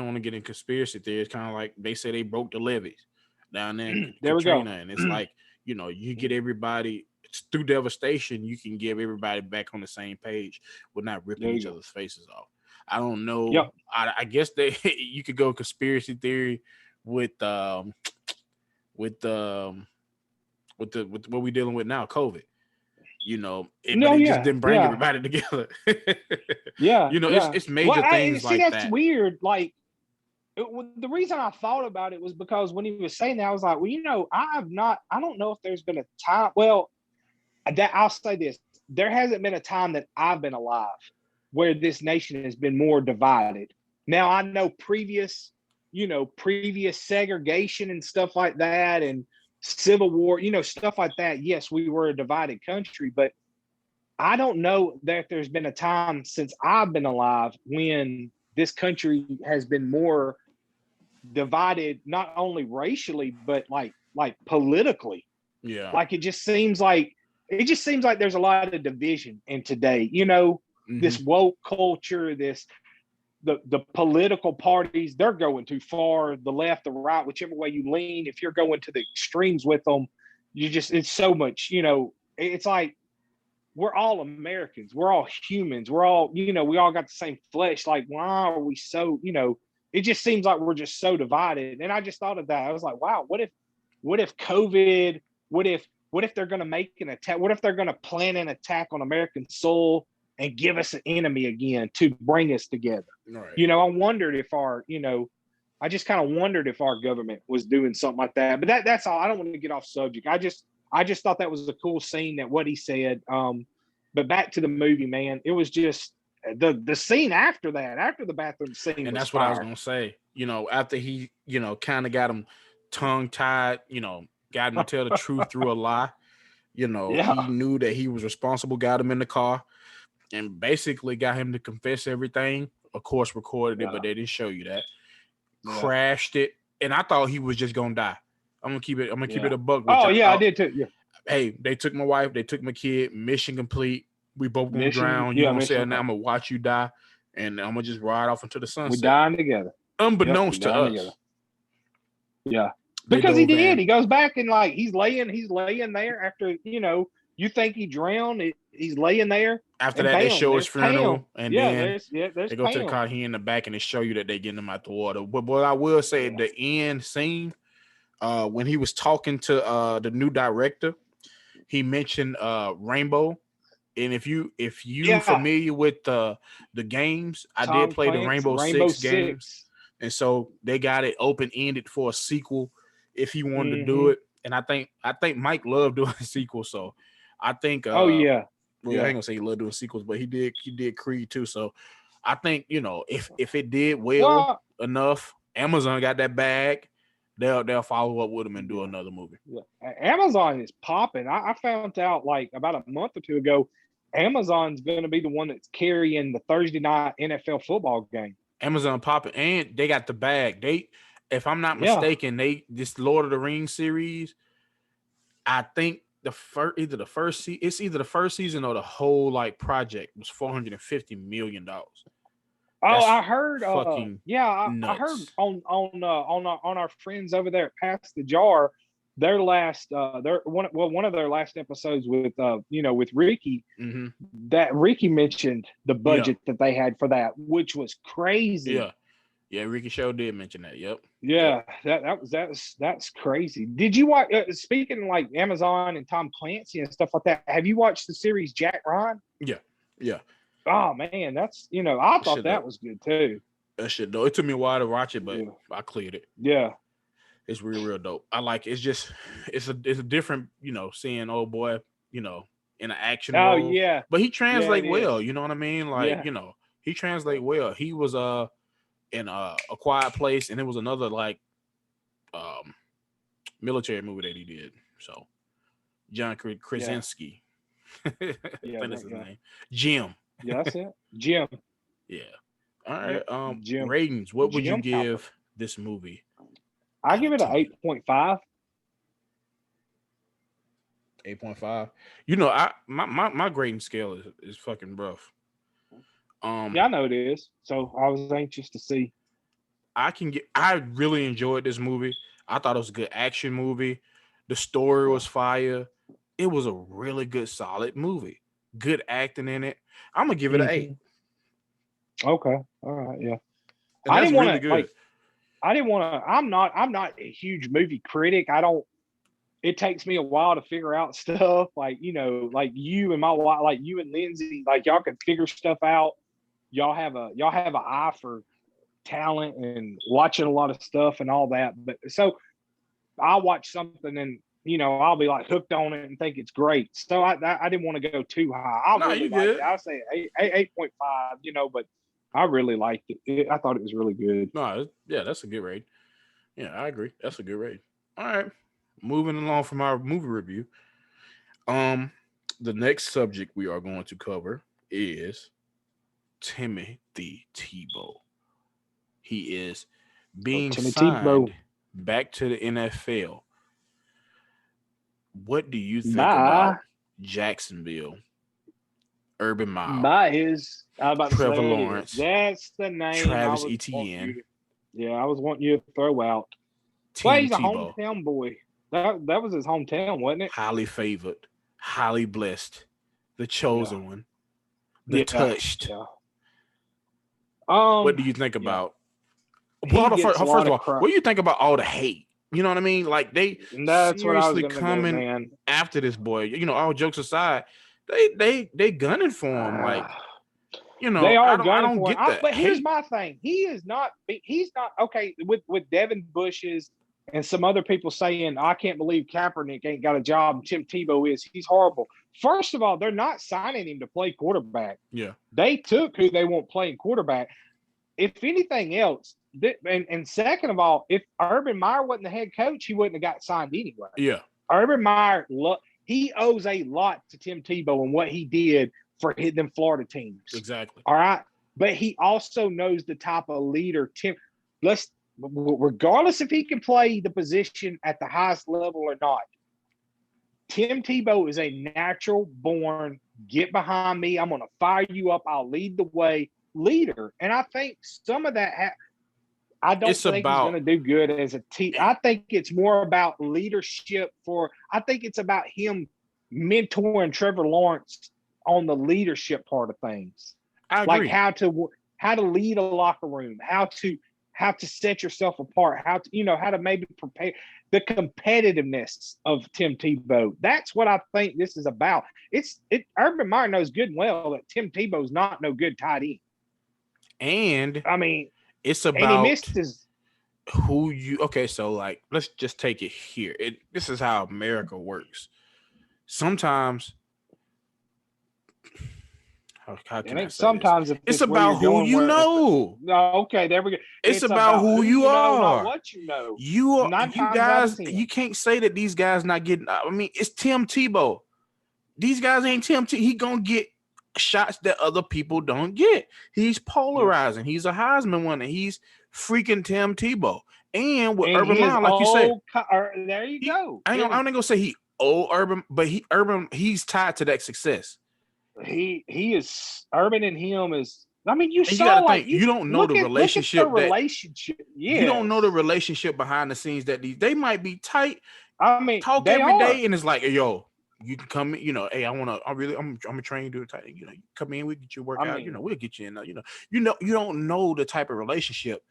want to get in conspiracy theories. Kind of like they say they broke the levees down there in there Katrina, we go. And it's you get everybody. It's through devastation, you can give everybody back on the same page with not ripping each other's faces off. I don't know. Yep. I guess you could go conspiracy theory with what we're dealing with now, COVID. It just didn't bring everybody together. It's major things like that. That's weird. The reason I thought about it was because when he was saying that, I was like, well, I don't know if there's been a time. Well, that I'll say this: there hasn't been a time that I've been alive where this nation has been more divided. Now I know previous segregation and stuff like that, and Civil War, stuff like that. Yes, we were a divided country, but I don't know that there's been a time since I've been alive when this country has been more divided, not only racially, but like politically. Yeah. It just seems like there's a lot of division in today, this woke culture, the political parties, they're going too far, the left, the right, whichever way you lean. If you're going to the extremes with them, it's so much, it's like we're all Americans, we're all humans, we're all, we all got the same flesh. Why are we so, it just seems like we're just so divided. And I just thought of that. I was like, wow, what if COVID, what if they're going to make an attack? What if they're going to plan an attack on American soil and give us an enemy again to bring us together? Right. I wondered if I just kind of wondered if our government was doing something like that. But that's all. I don't want to get off subject. I just thought that was a cool scene, that what he said. But back to the movie, man, it was just the scene after the bathroom scene. And that's what I was going to say. After he, kind of got him tongue tied, got him to tell the truth through a lie. He knew that he was responsible, got him in the car, and basically got him to confess everything. Of course, recorded it, but they didn't show you that. Crashed it, and I thought he was just gonna die. I'm gonna keep it a buck. I did too. Yeah. Hey, they took my wife, they took my kid. Mission complete. We both gonna drown. You know what I'm saying? Now I'm gonna watch you die, and I'm gonna just ride off into the sunset. We dying together. Unbeknownst to us. Together. Yeah. They Because he dove did. in. He goes back and like he's laying there after, you think he drowned. He's laying there After and that, they bam, show his there's Pam. funeral, and Yeah, then there's they go to the Pam. car. He in the back, and they show you that they getting him out the water. But what I will say, Yeah. the end scene, when he was talking to the new director, he mentioned Rainbow. And if you Yeah. familiar with the games, I did Tom play the Clancy, Rainbow Rainbow Six games, Six. and so they got it open ended for a sequel if he wanted to do Mm-hmm. it. And I think Mike loved doing a sequel, so I think Oh yeah. well, I Yeah. ain't gonna say he loved doing sequels, but he did Creed too. So I think if it did well Well, enough, Amazon got that bag. They'll follow up with him and do yeah. another movie. Yeah. Amazon is popping. I found out like about a month or two ago, Amazon's going to be the one that's carrying the Thursday night NFL football game. Amazon popping, and they got the bag. If I'm not Yeah. mistaken, this Lord of the Rings series. I think it's either the first season or the whole like project was $450 million. Oh, That's I heard. fucking Yeah, I heard nuts. on our friends over there at Pass the Jar, their last one of their last episodes with with Ricky, Mm-hmm. that Ricky mentioned the Yeah, budget that they had for that, which was crazy. yeah, yeah. Ricky Show did mention that. Yep, yep. Yeah, that's crazy. Did you watch? Speaking of like Amazon and Tom Clancy and stuff like that, have you watched the series Jack Ryan? Yeah, yeah. Oh man, that's I That thought shit that dope. was good too. That shit dope. It took me a while to watch it, but Yeah, I cleared it. yeah. It's real dope. I like it. It's just it's a different seeing old boy in an action Oh role, yeah, but he yeah. It translate well. is. You know what I mean? Like Yeah. he translate well. He was in a Quiet Place, and it was another like um military movie that he did. So John Yeah, Krasinski, I think yeah, that's that his guy. name. Jim. Yeah, that's it. Jim. Yeah. All right. Yep, Jim. Ratings. What would you Jim Halpert. give this movie I out give of it an 10? 8.5. 8.5. My grading scale is fucking rough. Yeah, I know it is. So I was anxious to see. I really enjoyed this movie. I thought it was a good action movie. The story Yeah. was fire. It was a really good, solid movie. Good acting in it. I'm gonna give it an 8. Okay. All right. Yeah. And I that's didn't want really to like. good. I didn't want to. I'm not a huge movie critic. I don't. It takes me a while to figure out stuff. Like like you and my wife, like you and Lindsay, like y'all can figure stuff out. Y'all have an eye for talent and watching a lot of stuff and all that. But so I'll watch something and I'll be like hooked on it and think it's great. So I didn't want to go too high. I No, really you liked it. good. I'll say 8.5. But I really liked it. I thought it was really good. No, yeah, that's a good rate. Yeah, I agree. That's a good rate. All right. Moving along from our movie review. The next subject we are going to cover is Timothy Tebow. He is being Timmy Tebow. signed back to the NFL. What do you think Bye. about Jacksonville, Urban Meyer, By his, I was about to Trevor say it is. Lawrence, That's the name Travis I was wanting you Etienne, to, yeah, I was wanting you to throw out. Well, Tim he's a Tebow? hometown boy. That was his hometown, wasn't it? Highly favored, highly blessed, the Yeah. chosen one, the Yeah. touched. Yeah. What do you think Yeah. about? He Well, gets a first lot of of all, crap. what do you think about all the hate? You know what I mean? Like they And that's what I was seriously gonna go, coming man. after this boy. All jokes aside, they gunning for him. Like They are I gunning don't for get him. the But here's hate. my thing. He's not okay with Devin Bushes and some other people saying, I can't believe Kaepernick ain't got a job and Tim Tebow is. He's horrible. First of all, they're not signing him to play quarterback. Yeah, They took who they want playing quarterback. If anything else, and second of all, if Urban Meyer wasn't the head coach, he wouldn't have got signed anyway. yeah, Urban Meyer, he owes a lot to Tim Tebow and what he did for them Florida teams. exactly. All right. But he also knows the type of leader Tim. Regardless if he can play the position at the highest level or not, Tim Tebow is a natural born, get behind me. I'm going to fire you up. I'll lead the way leader. And I think some of that, I don't It's think he's going about to do good as a team. I think it's more about leadership. I think it's about him mentoring Trevor Lawrence on the leadership part of things, I like agree. how to lead a locker room, how to set yourself apart, how to maybe prepare the competitiveness of Tim Tebow. That's what I think this is about. Urban Meyer knows good and well that Tim Tebow's not no good tight end. And I mean, it's and he missed about his. who you okay, so like let's just take it here. This is how America works. Sometimes how It can I ain't say this? sometimes if It's it's where about you're who going. you know. No, okay, there we go. It's It's about about who who you you know, not are. what you know. You Nine you times out of guys, 10. you can't say that these guys not getting. I mean, it's Tim Tebow. These guys ain't Tim. He gonna get shots that other people don't get. He's Yeah. polarizing. He's a Heisman winner. He's freaking Tim Tebow. And with And Urban his Meyer, like you said, old, there you he go. I ain't gonna say he old Urban, but he's tied to that success. He is Urban and him is. I mean, you And you saw got to like think, you you don't know the look at the relationship that relationship. you don't know the Yes, relationship behind the scenes that they might be tight, I mean talk they every are. day, and it's like, hey, yo, you can come in, hey, I'm gonna train you to do a tight, you come in, we get you I workout, mean, we'll get you in, you don't know the type of relationship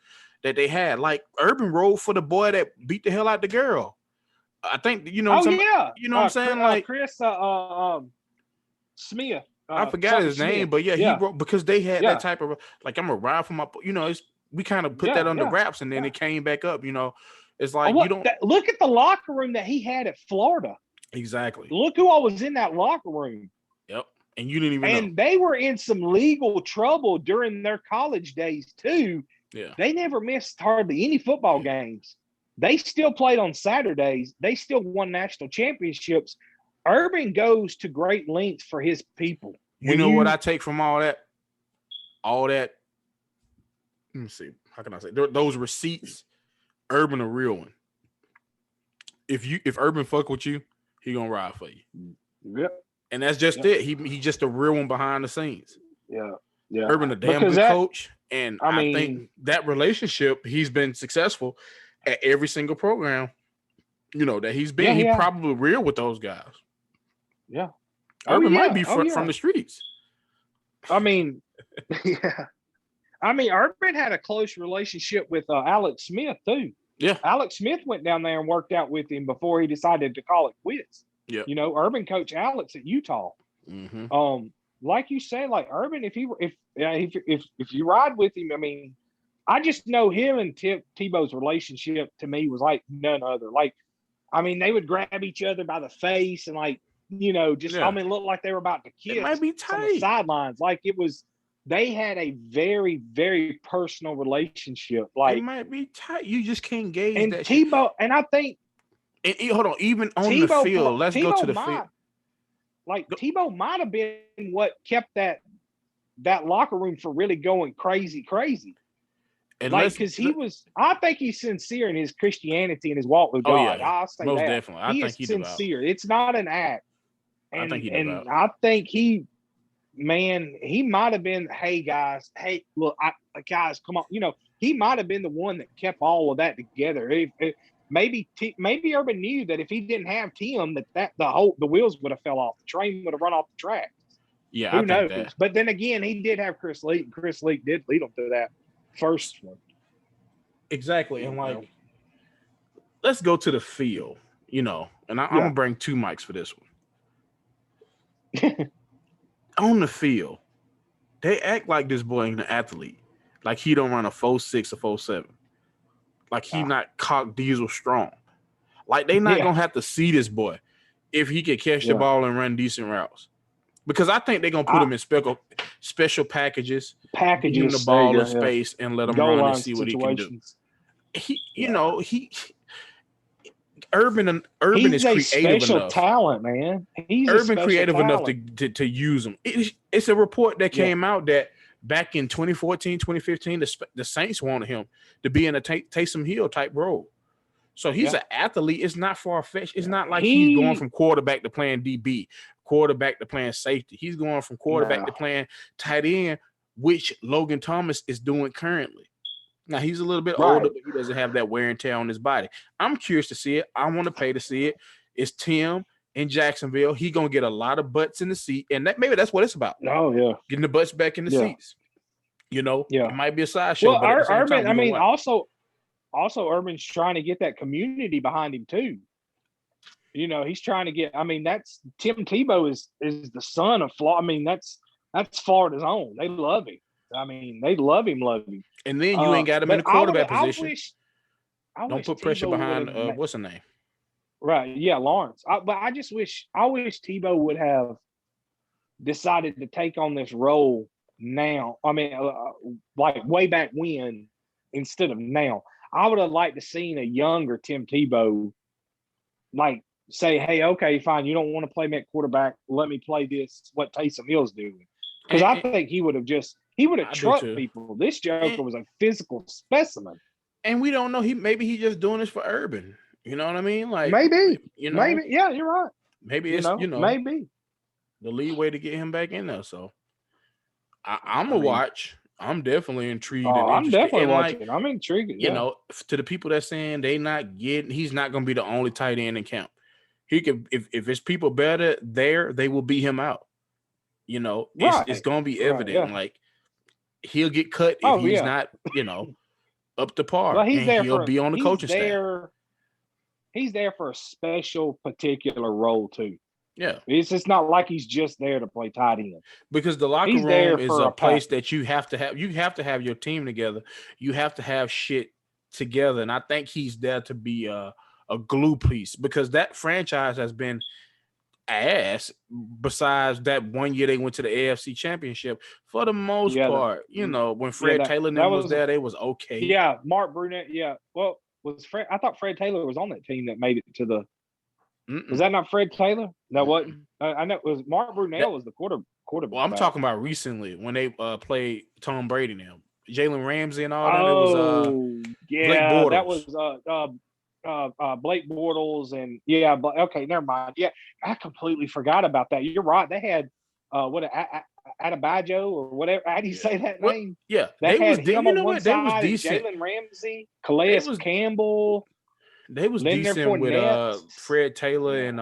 that they had. Like Urban rode for the boy that beat the hell out the girl. I think oh yeah, what I'm saying, like Chris Smith, I forgot something his name, Smith. but yeah, he Yeah, wrote because they had that yeah, type of like I'm a ride for my, it's we kind of put that yeah, under yeah, wraps and then yeah. it came back up. It's Oh, like you don't look at the locker room that he had at Florida. exactly. Look who all was in that locker room. Yep, and you didn't even know. And they were in some legal trouble during their college days too. Yeah, They never missed hardly any football games. They still played on Saturdays. They still won national championships. Urban goes to great lengths for his people. you know what I take from all that? All that. Let me see. How can I say those receipts? Urban a real one. If Urban fuck with you, he gonna ride for you. Yep. And that's just it. He just a real one behind the scenes. Yeah. Yeah. Urban a damn because good coach, and I I mean, think that relationship he's been successful at every single program. That he's been. He probably real with those guys. Yeah. Urban might be from the streets. I mean, yeah. I mean, Urban had a close relationship with Alex Smith too. Yeah. Alex Smith went down there and worked out with him before he decided to call it quits. Yeah. Urban coach Alex at Utah. Mm-hmm. Like you said, like Urban, if you ride with him, I mean, I just know him and Tebow's relationship to me was like none other. Like, I mean, they would grab each other by the face and like, I mean, look like they were about to kiss. It might be tight. On the sidelines. Like it was, they had a very, very personal relationship. Like it might be tight. You just can't gauge and that. Tebow, shit. And I think, and hold on, even on Tebow, the field. Let's go to the field. Like Tebow might have been what kept that locker room for really going crazy. And like because I think he's sincere in his Christianity and his walk with God. Yeah, I'll say most that. Definitely. I think he's sincere. It's not an act. And, I think he might have been. Hey guys, look, guys, come on. He might have been the one that kept all of that together. Maybe Urban knew that if he didn't have Tim, that the wheels would have fell off. The train would have run off the track. Yeah, who knows? That. But then again, he did have Chris Leak, and Chris Leak did lead him to that first one. Exactly, and like, let's go to the field. And I'm gonna bring two mics for this one. On the field, they act like this boy ain't an athlete. Like he don't run a 4.6 or 4.7. Like he not cock diesel strong. Like they not gonna have to see this boy if he can catch the ball and run decent routes. Because I think they're gonna put him in special packages, give him the ball in space, and let him run and see what he can do. Urban is creative enough. Talent, man. He's Urban creative enough to use him. It's a report that came out that back in 2014, 2015, the Saints wanted him to be in a Taysom Hill type role. So he's an athlete. It's not far-fetched. It's not like he's going from quarterback to playing DB, quarterback to playing safety. He's going from quarterback to playing tight end, which Logan Thomas is doing currently. Now he's a little bit older, Right. but he doesn't have that wear and tear on his body. I'm curious to see it. I want to pay to see it. It's Tim in Jacksonville. He gonna get a lot of butts in the seat, and maybe that's what it's about. Oh yeah. Getting the butts back in the Yeah. seats. You know, it Yeah. might be a sideshow, Well, but at the same time, Urban. we I gonna mean, watch. also Urban's trying to get that community behind him too. He's trying to get. I mean, that's Tim Tebow is the son of Florida. I mean, that's Florida's own. They love him. I mean, they love him, love him. And then you ain't got him in But the quarterback position. I Don't wish put pressure Tebow would behind have. what's her name? Right, yeah, Lawrence. But I wish Tebow would have decided to take on this role now. I mean, like way back when, instead of now. I would have liked to seen a younger Tim Tebow, like say, "Hey, okay, fine. You don't want to play me at quarterback. Let me play this. What Taysom Hill's doing." Because I think he would have I do trucked too. people. This And, Joker was a physical specimen. and we don't know. Maybe he just doing this for Urban. You know what I mean? Like, Maybe, you know, maybe, yeah, you're right. maybe it's Maybe. the leeway to get him back in there. So I'm I gonna mean, watch. I'm definitely intrigued and oh, I'm interested. definitely And like, watching. I'm intrigued. Yeah, to the people that saying he's not gonna be the only tight end in camp. He could, if it's people better there, they will beat him out. It's right, gonna be right, evident. yeah. Like he'll get cut if Oh he's yeah. not, up to par, Well, and he'll be on the coaching staff. He's there for a special particular role too. Yeah, It's just not like he's just there to play tight end. because the locker He's there room is for a a place package. that you have to have. You have to have your team together. You have to have shit together, and I think he's there to be a glue piece because that franchise has been ass. Besides that one year they went to the AFC Championship, for the most Yeah, part, when yeah, Fred Taylor and that them was was there, they was okay. yeah, Mark Brunett. Yeah, well, was Fred? I thought Fred Taylor was on that team that made it to the. Was Mm-mm. that not Fred Taylor? No, wasn't. Mm-mm. I know it was Mark Brunell That was the well, I'm quarterback. talking about recently when they played Tom Brady now, Jalen Ramsey and all them. It was Oh Blake yeah, that Bortles. was Blake Bortles and yeah. Okay, never mind. Yeah, I completely forgot about that. You're right. They had what Adebayo or whatever. How do you Yeah. say that Well, name? yeah, That they was. had him You on know one what? They was side and decent. Jalen Ramsey, They Calais was Campbell, they was Leonard decent with Fournette. Fred Taylor Yeah, and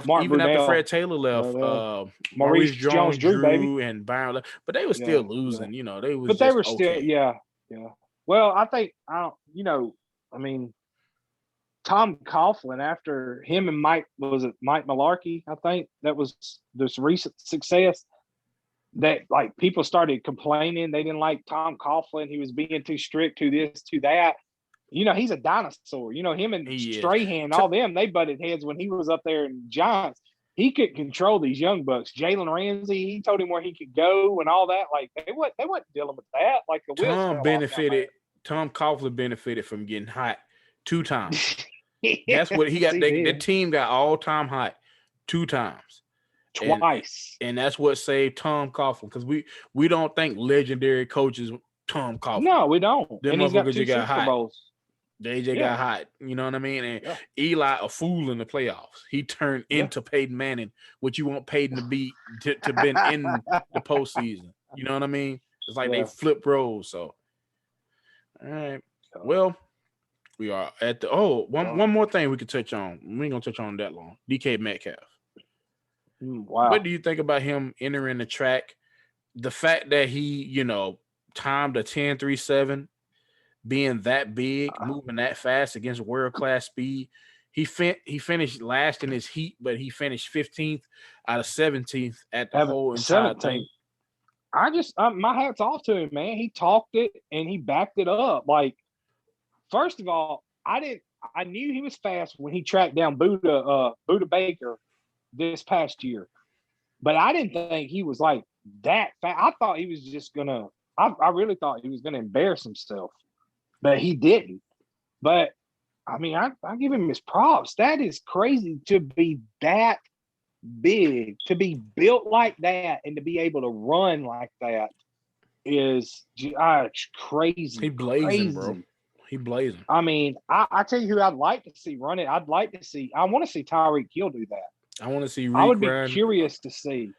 Mark even after Brunell, Fred Taylor left, Maurice Maurice Jones-Drew, baby. Jones-Drew and Byron left, but they was still Yeah, yeah. losing. They was But they just were still, okay. yeah, yeah. Well, I think I don't. I mean, Tom Coughlin after him and Mike was it Mike Malarkey? I think that was this recent success that like people started complaining they didn't like Tom Coughlin. He was being too strict, to this, to that. He's a dinosaur. Him and He is. Strahan, all them, they butted heads when he was up there in Giants. He could control these young bucks. Jalen Ramsey, he told him where he could go and all that. Like they wasn't dealing with that. Like the wheels Tom fell off down benefited. Tom Coughlin benefited from getting hot 2 times. there. That's what he Yes, got. he The did. team got all time hot 2 times. Twice. And that's what saved Tom Coughlin because we don't think legendary coaches Tom Coughlin. No, we don't. Them And he's got motherfuckers 2 just got Super hot. Bowls. They just got hot. You know what I mean? And Yeah. Eli a fool in the playoffs. He turned into Peyton Manning, what you want Peyton to be to been in the postseason. You know what I mean? It's like they flip roles. So, all right. Well, we are at the one more thing we could touch on. We ain't gonna touch on that long. DK Metcalf. Wow. What do you think about him entering the track? The fact that he, timed a 10.37, being that big, moving that fast against world-class speed. He finished last in his heat, but he finished 15th out of 17th at the whole entire 17th. thing. I just my hat's off to him, man. He talked it and he backed it up. Like, first of all, I knew he was fast when he tracked down Buda Baker this past year. But I didn't think he was like that fast. I thought he was just gonna I really thought he was gonna embarrass himself. But he didn't. But I mean, I give him his props. That is crazy to be that big, to be built like that, and to be able to run like that is crazy. He blazing, bro. He blazing. I mean, I tell you who I'd like to see run it. I want to see Tyreek Hill do that. I want to see I would be run. curious to see.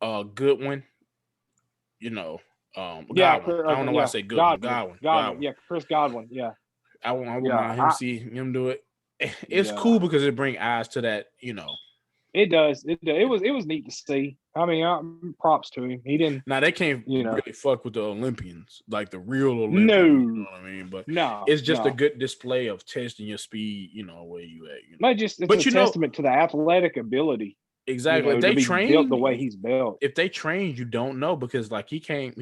Goodwin. Yeah, Godwin. I don't know why I yeah, say Goodwin. Godwin, Godwin. Godwin, Godwin. yeah, Chris Godwin, yeah, I wouldn't yeah, mind him do it. It's yeah. cool because it bring eyes to that, It does. It was neat to see. I mean, props to him. He didn't, Now they can't you know. really fuck with the Olympians, like the real Olympians. You know No, what I mean? But no, it's just a no. good display of testing your speed. Where you at. But just it's a But testament to the athletic ability, exactly if to they be built the train, way he's built. if they train, you don't know because like he trained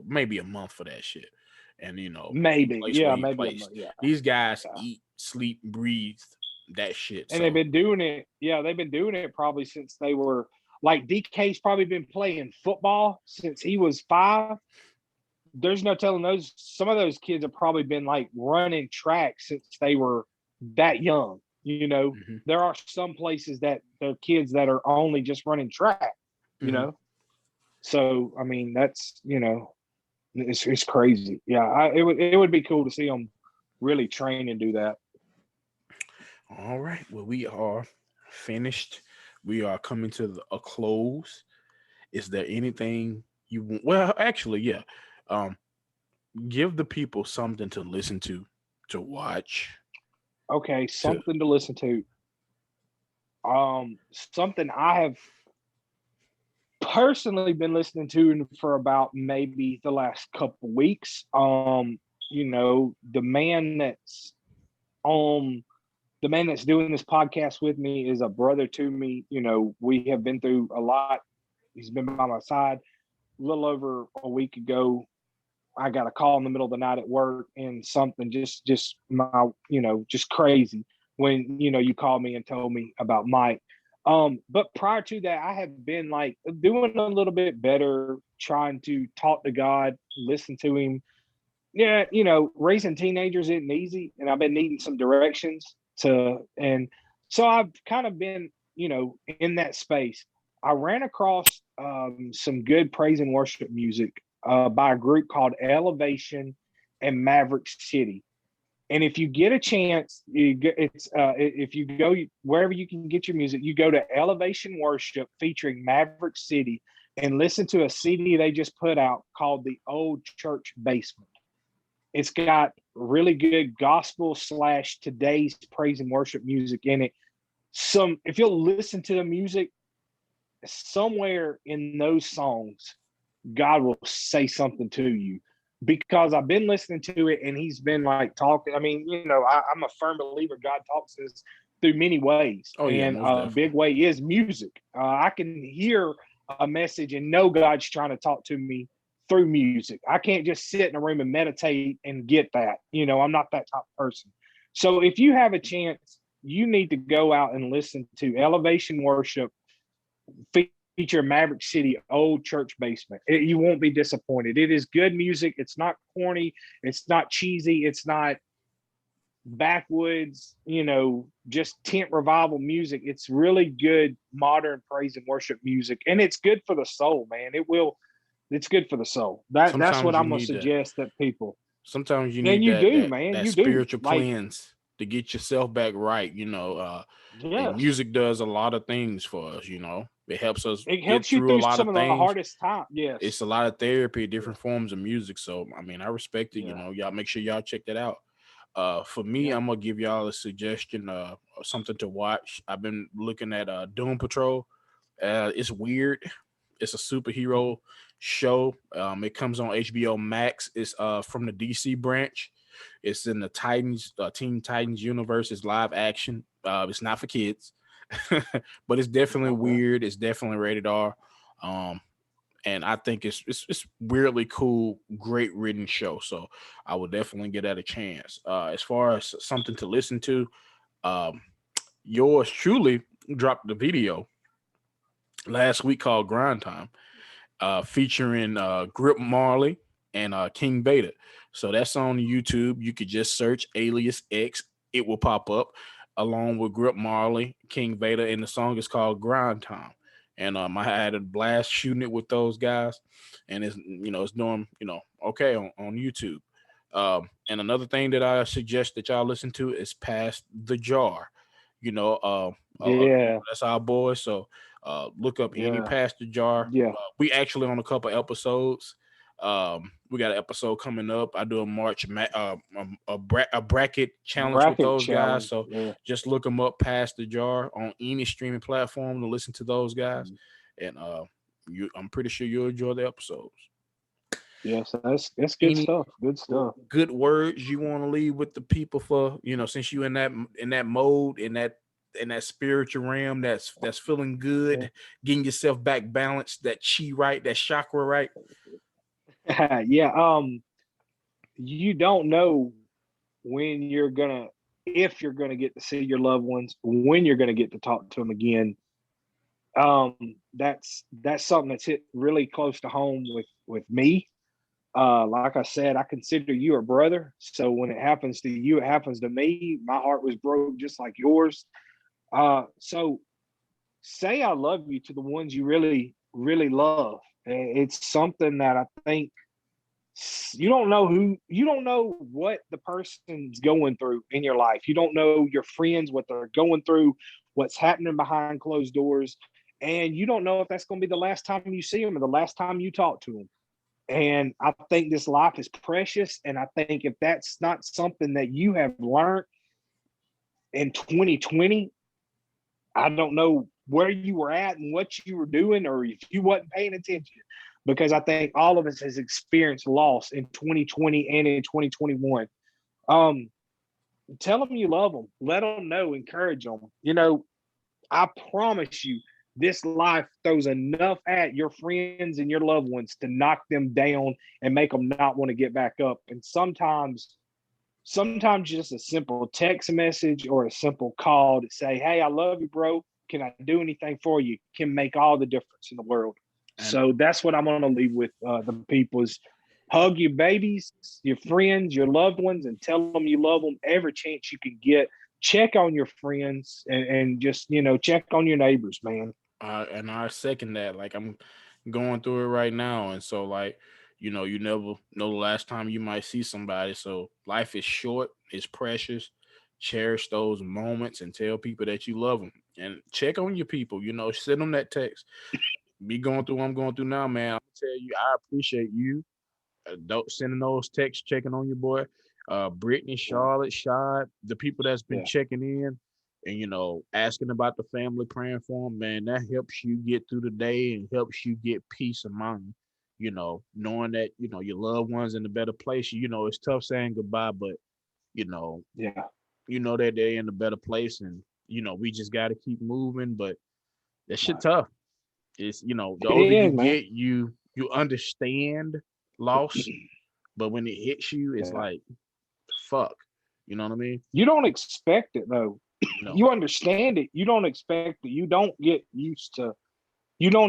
maybe a month for that shit, and the Maybe, place where yeah, he maybe plays. yeah, These guys yeah. eat, sleep, breathe that shit. And they've So been doing it. Yeah, they've been doing it probably since they were like DK's probably been playing football since he was 5. There's no telling those some of those kids have probably been like running track since they were that young. mhm, There are some places that there are kids that are only just running track, you mhm. know. So I mean that's it's crazy. Yeah, it would be cool to see them really train and do that. All right. Well, we are finished. We are coming to a close. Is there anything you want? Well, actually, yeah. Um, give the people something to listen to watch, Okay, to something to listen to. Something I have personally been listening to for about maybe the last couple weeks. The man that's um the man that's doing this podcast with me is a brother to me. We have been through a lot. He's been by my side. A little over a week ago, I got a call in the middle of the night at work and something just crazy when you called me and told me about Mike. But prior to that, I have been like doing a little bit better, trying to talk to God, listen to him. Yeah, raising teenagers isn't easy, and I've been needing some directions and so I've kind of been, in that space. I ran across some good praise and worship music by a group called Elevation and Maverick City. And if you get a chance, if you go wherever you can get your music, you go to Elevation Worship featuring Maverick City and listen to a CD they just put out called The Old Church Basement. It's got really good gospel / today's praise and worship music in it. If you'll listen to the music, somewhere in those songs, God will say something to you. Because I've been listening to it and he's been like talking. I mean, I'm a firm believer God talks to us through many ways, oh yeah, and most a definitely. big way is music. I can hear a message and know God's trying to talk to me through music. I can't just sit in a room and meditate and get that. I'm not that type of person. So if you have a chance, you need to go out and listen to Elevation Worship feature Maverick City Old Church Basement. You won't be disappointed. It is good music. It's not corny. It's not cheesy. It's not backwoods, just tent revival music. It's really good modern praise and worship music. And it's good for the soul, man. It's good for the soul. That's what Sometimes you I'm gonna need that. suggest that people. Sometimes you And need you that do, that man. that You do. spiritual Like, cleanse to get yourself back right. And yes. music does a lot of things for us. It helps us It get helps you through a through lot some of of the things. hardest time. It's Yes. a lot of therapy, Yeah. different forms of music. So I mean, I respect it. Yeah. Y'all make sure y'all check that out. For me, Yeah. I'm gonna give y'all a suggestion, something to watch. I've been looking at Doom Patrol. It's weird. It's a superhero show. It comes on HBO Max. It's from the DC branch. It's in the Titans, Teen Titans universe. It's live action. It's not for kids, but it's definitely Okay. weird. It's definitely rated R. Um, and I think it's weirdly cool, great written show. So I would definitely give that a chance. As far as something to listen to, um, yours truly dropped the video last week called Grind Time, featuring Grip Marley and King Beta. So that's on YouTube. You could just search Alias X, it will pop up along with Grip Marley, King Beta, and the song is called Grind Time. And I had a blast shooting it with those guys, and it's doing okay on YouTube. And another thing that I suggest that y'all listen to is Past the Jar. You know, Yeah. that's our boy. So look up any Yeah. Pastor Jar. Yeah. We actually on a couple episodes. We got an episode coming up. I do a a bracket challenge with Bracket those guys. challenge. So Yeah. just look them up past the jar on any streaming platform to listen to those guys. And I'm pretty sure you'll enjoy the episodes. Yes, that's good Any stuff. Good stuff. good words you want to leave with the people for, since you in that mode, in that spiritual realm that's feeling Yeah. good, getting yourself back balanced, that chi right, that chakra right. Yeah. You don't know when you're gonna, if you're gonna get to see your loved ones, when you're gonna get to talk to them again. That's something that's hit really close to home with me. Like I said, I consider you a brother. So when it happens to you, it happens to me. My heart was broke just like yours. So say I love you to the ones you really, really love. It's something that I think you don't know what the person's going through in your life. You don't know your friends, what they're going through, what's happening behind closed doors. And you don't know if that's going to be the last time you see them or the last time you talk to them. And I think this life is precious. And I think if that's not something that you have learned in 2020, I don't know where you were at and what you were doing, or if you wasn't paying attention, because I think all of us has experienced loss in 2020 and in 2021. Um, Tell them you love them, let them know, encourage them. I promise you, this life throws enough at your friends and your loved ones to knock them down and make them not want to get back up. And sometimes just a simple text message or a simple call to say, "Hey, I love you, bro. Can I do anything for you?" can make all the difference in the world. And So that's what I'm going to leave with the people is hug your babies, your friends, your loved ones, and tell them you love them every chance you can get. Check on your friends and just, check on your neighbors, man. and I second that. Like, I'm going through it right now, and so, like, you never know the last time you might see somebody. So life is short, it's precious. Cherish those moments and tell people that you love them, and check on your people. Send them that text. Me going through what I'm going through now, man. I'm tell you, I appreciate you sending those texts, checking on your boy, Brittany, Yeah. Charlotte, Shad, the people that's been Yeah. checking in and asking about the family, praying for them. Man, that helps you get through the day and helps you get peace of mind. Knowing that your loved ones in a better place. It's tough saying goodbye, but you know, Yeah. that they're in a better place, and we just got to keep moving. But that shit Right. tough. It's the It older you is, man. get, you understand loss, but when it hits you, it's Yeah. like, fuck. You know what I mean? You don't expect it though. No. You understand it. You don't expect it. You don't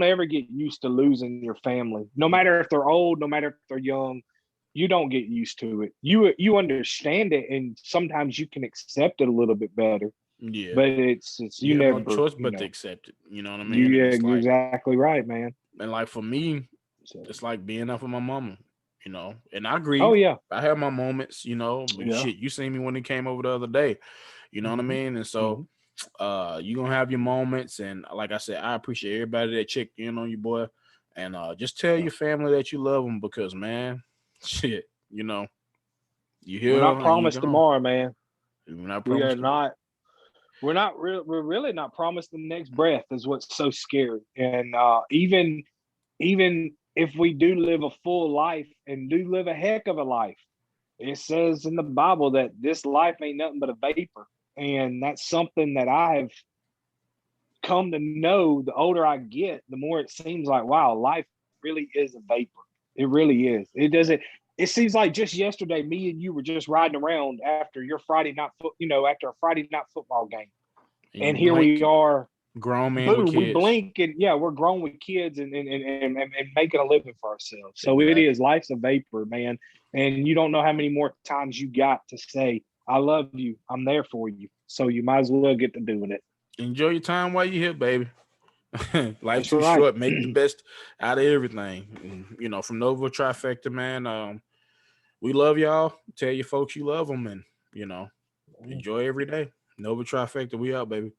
ever get used to losing your family. No matter if they're old, no matter if they're young, you don't get used to it. You understand it, and sometimes you can accept it a little bit better. Yeah. But it's you You have no never, choice but to accept it. You know what I you mean? And yeah, it's you're like, exactly right, man. and like for me, So, it's like being up with my mama, and I oh grieve. yeah, I have my moments, but yeah. shit, you seen me when he came over the other day. You know what I Hmm. mean? And so Hmm. you gonna have your moments, and like I said, I appreciate everybody that checked in on you, boy. And just tell Yeah. your family that you love them, because man, shit, you We're here not and you promised gone. tomorrow, man. When I We are promise to not. We're really not promised the next breath. Is what's so scary. And even if we do live a full life and do live a heck of a life, it says in the Bible that this life ain't nothing but a vapor. And that's something that I have come to know. The older I get, the more it seems like, wow, life really is a vapor. It really is. It doesn't, it seems like just yesterday, me and you were just riding around after your Friday night after a Friday night football game. and you And here we blink, are, grown man with boom, we kids. blink and yeah, we're grown with kids and making a living for ourselves. So it is, Exactly. life's a vapor, man. And you don't know how many more times you got to say, I love you, I'm there for you. So you might as well get to doing it. Enjoy your time while you're here, baby. Life That's too right. short. Make the best out of everything. And, from Nova Trifecta, man. We love y'all. Tell your folks you love them, and enjoy every day. Nova Trifecta, we out, baby.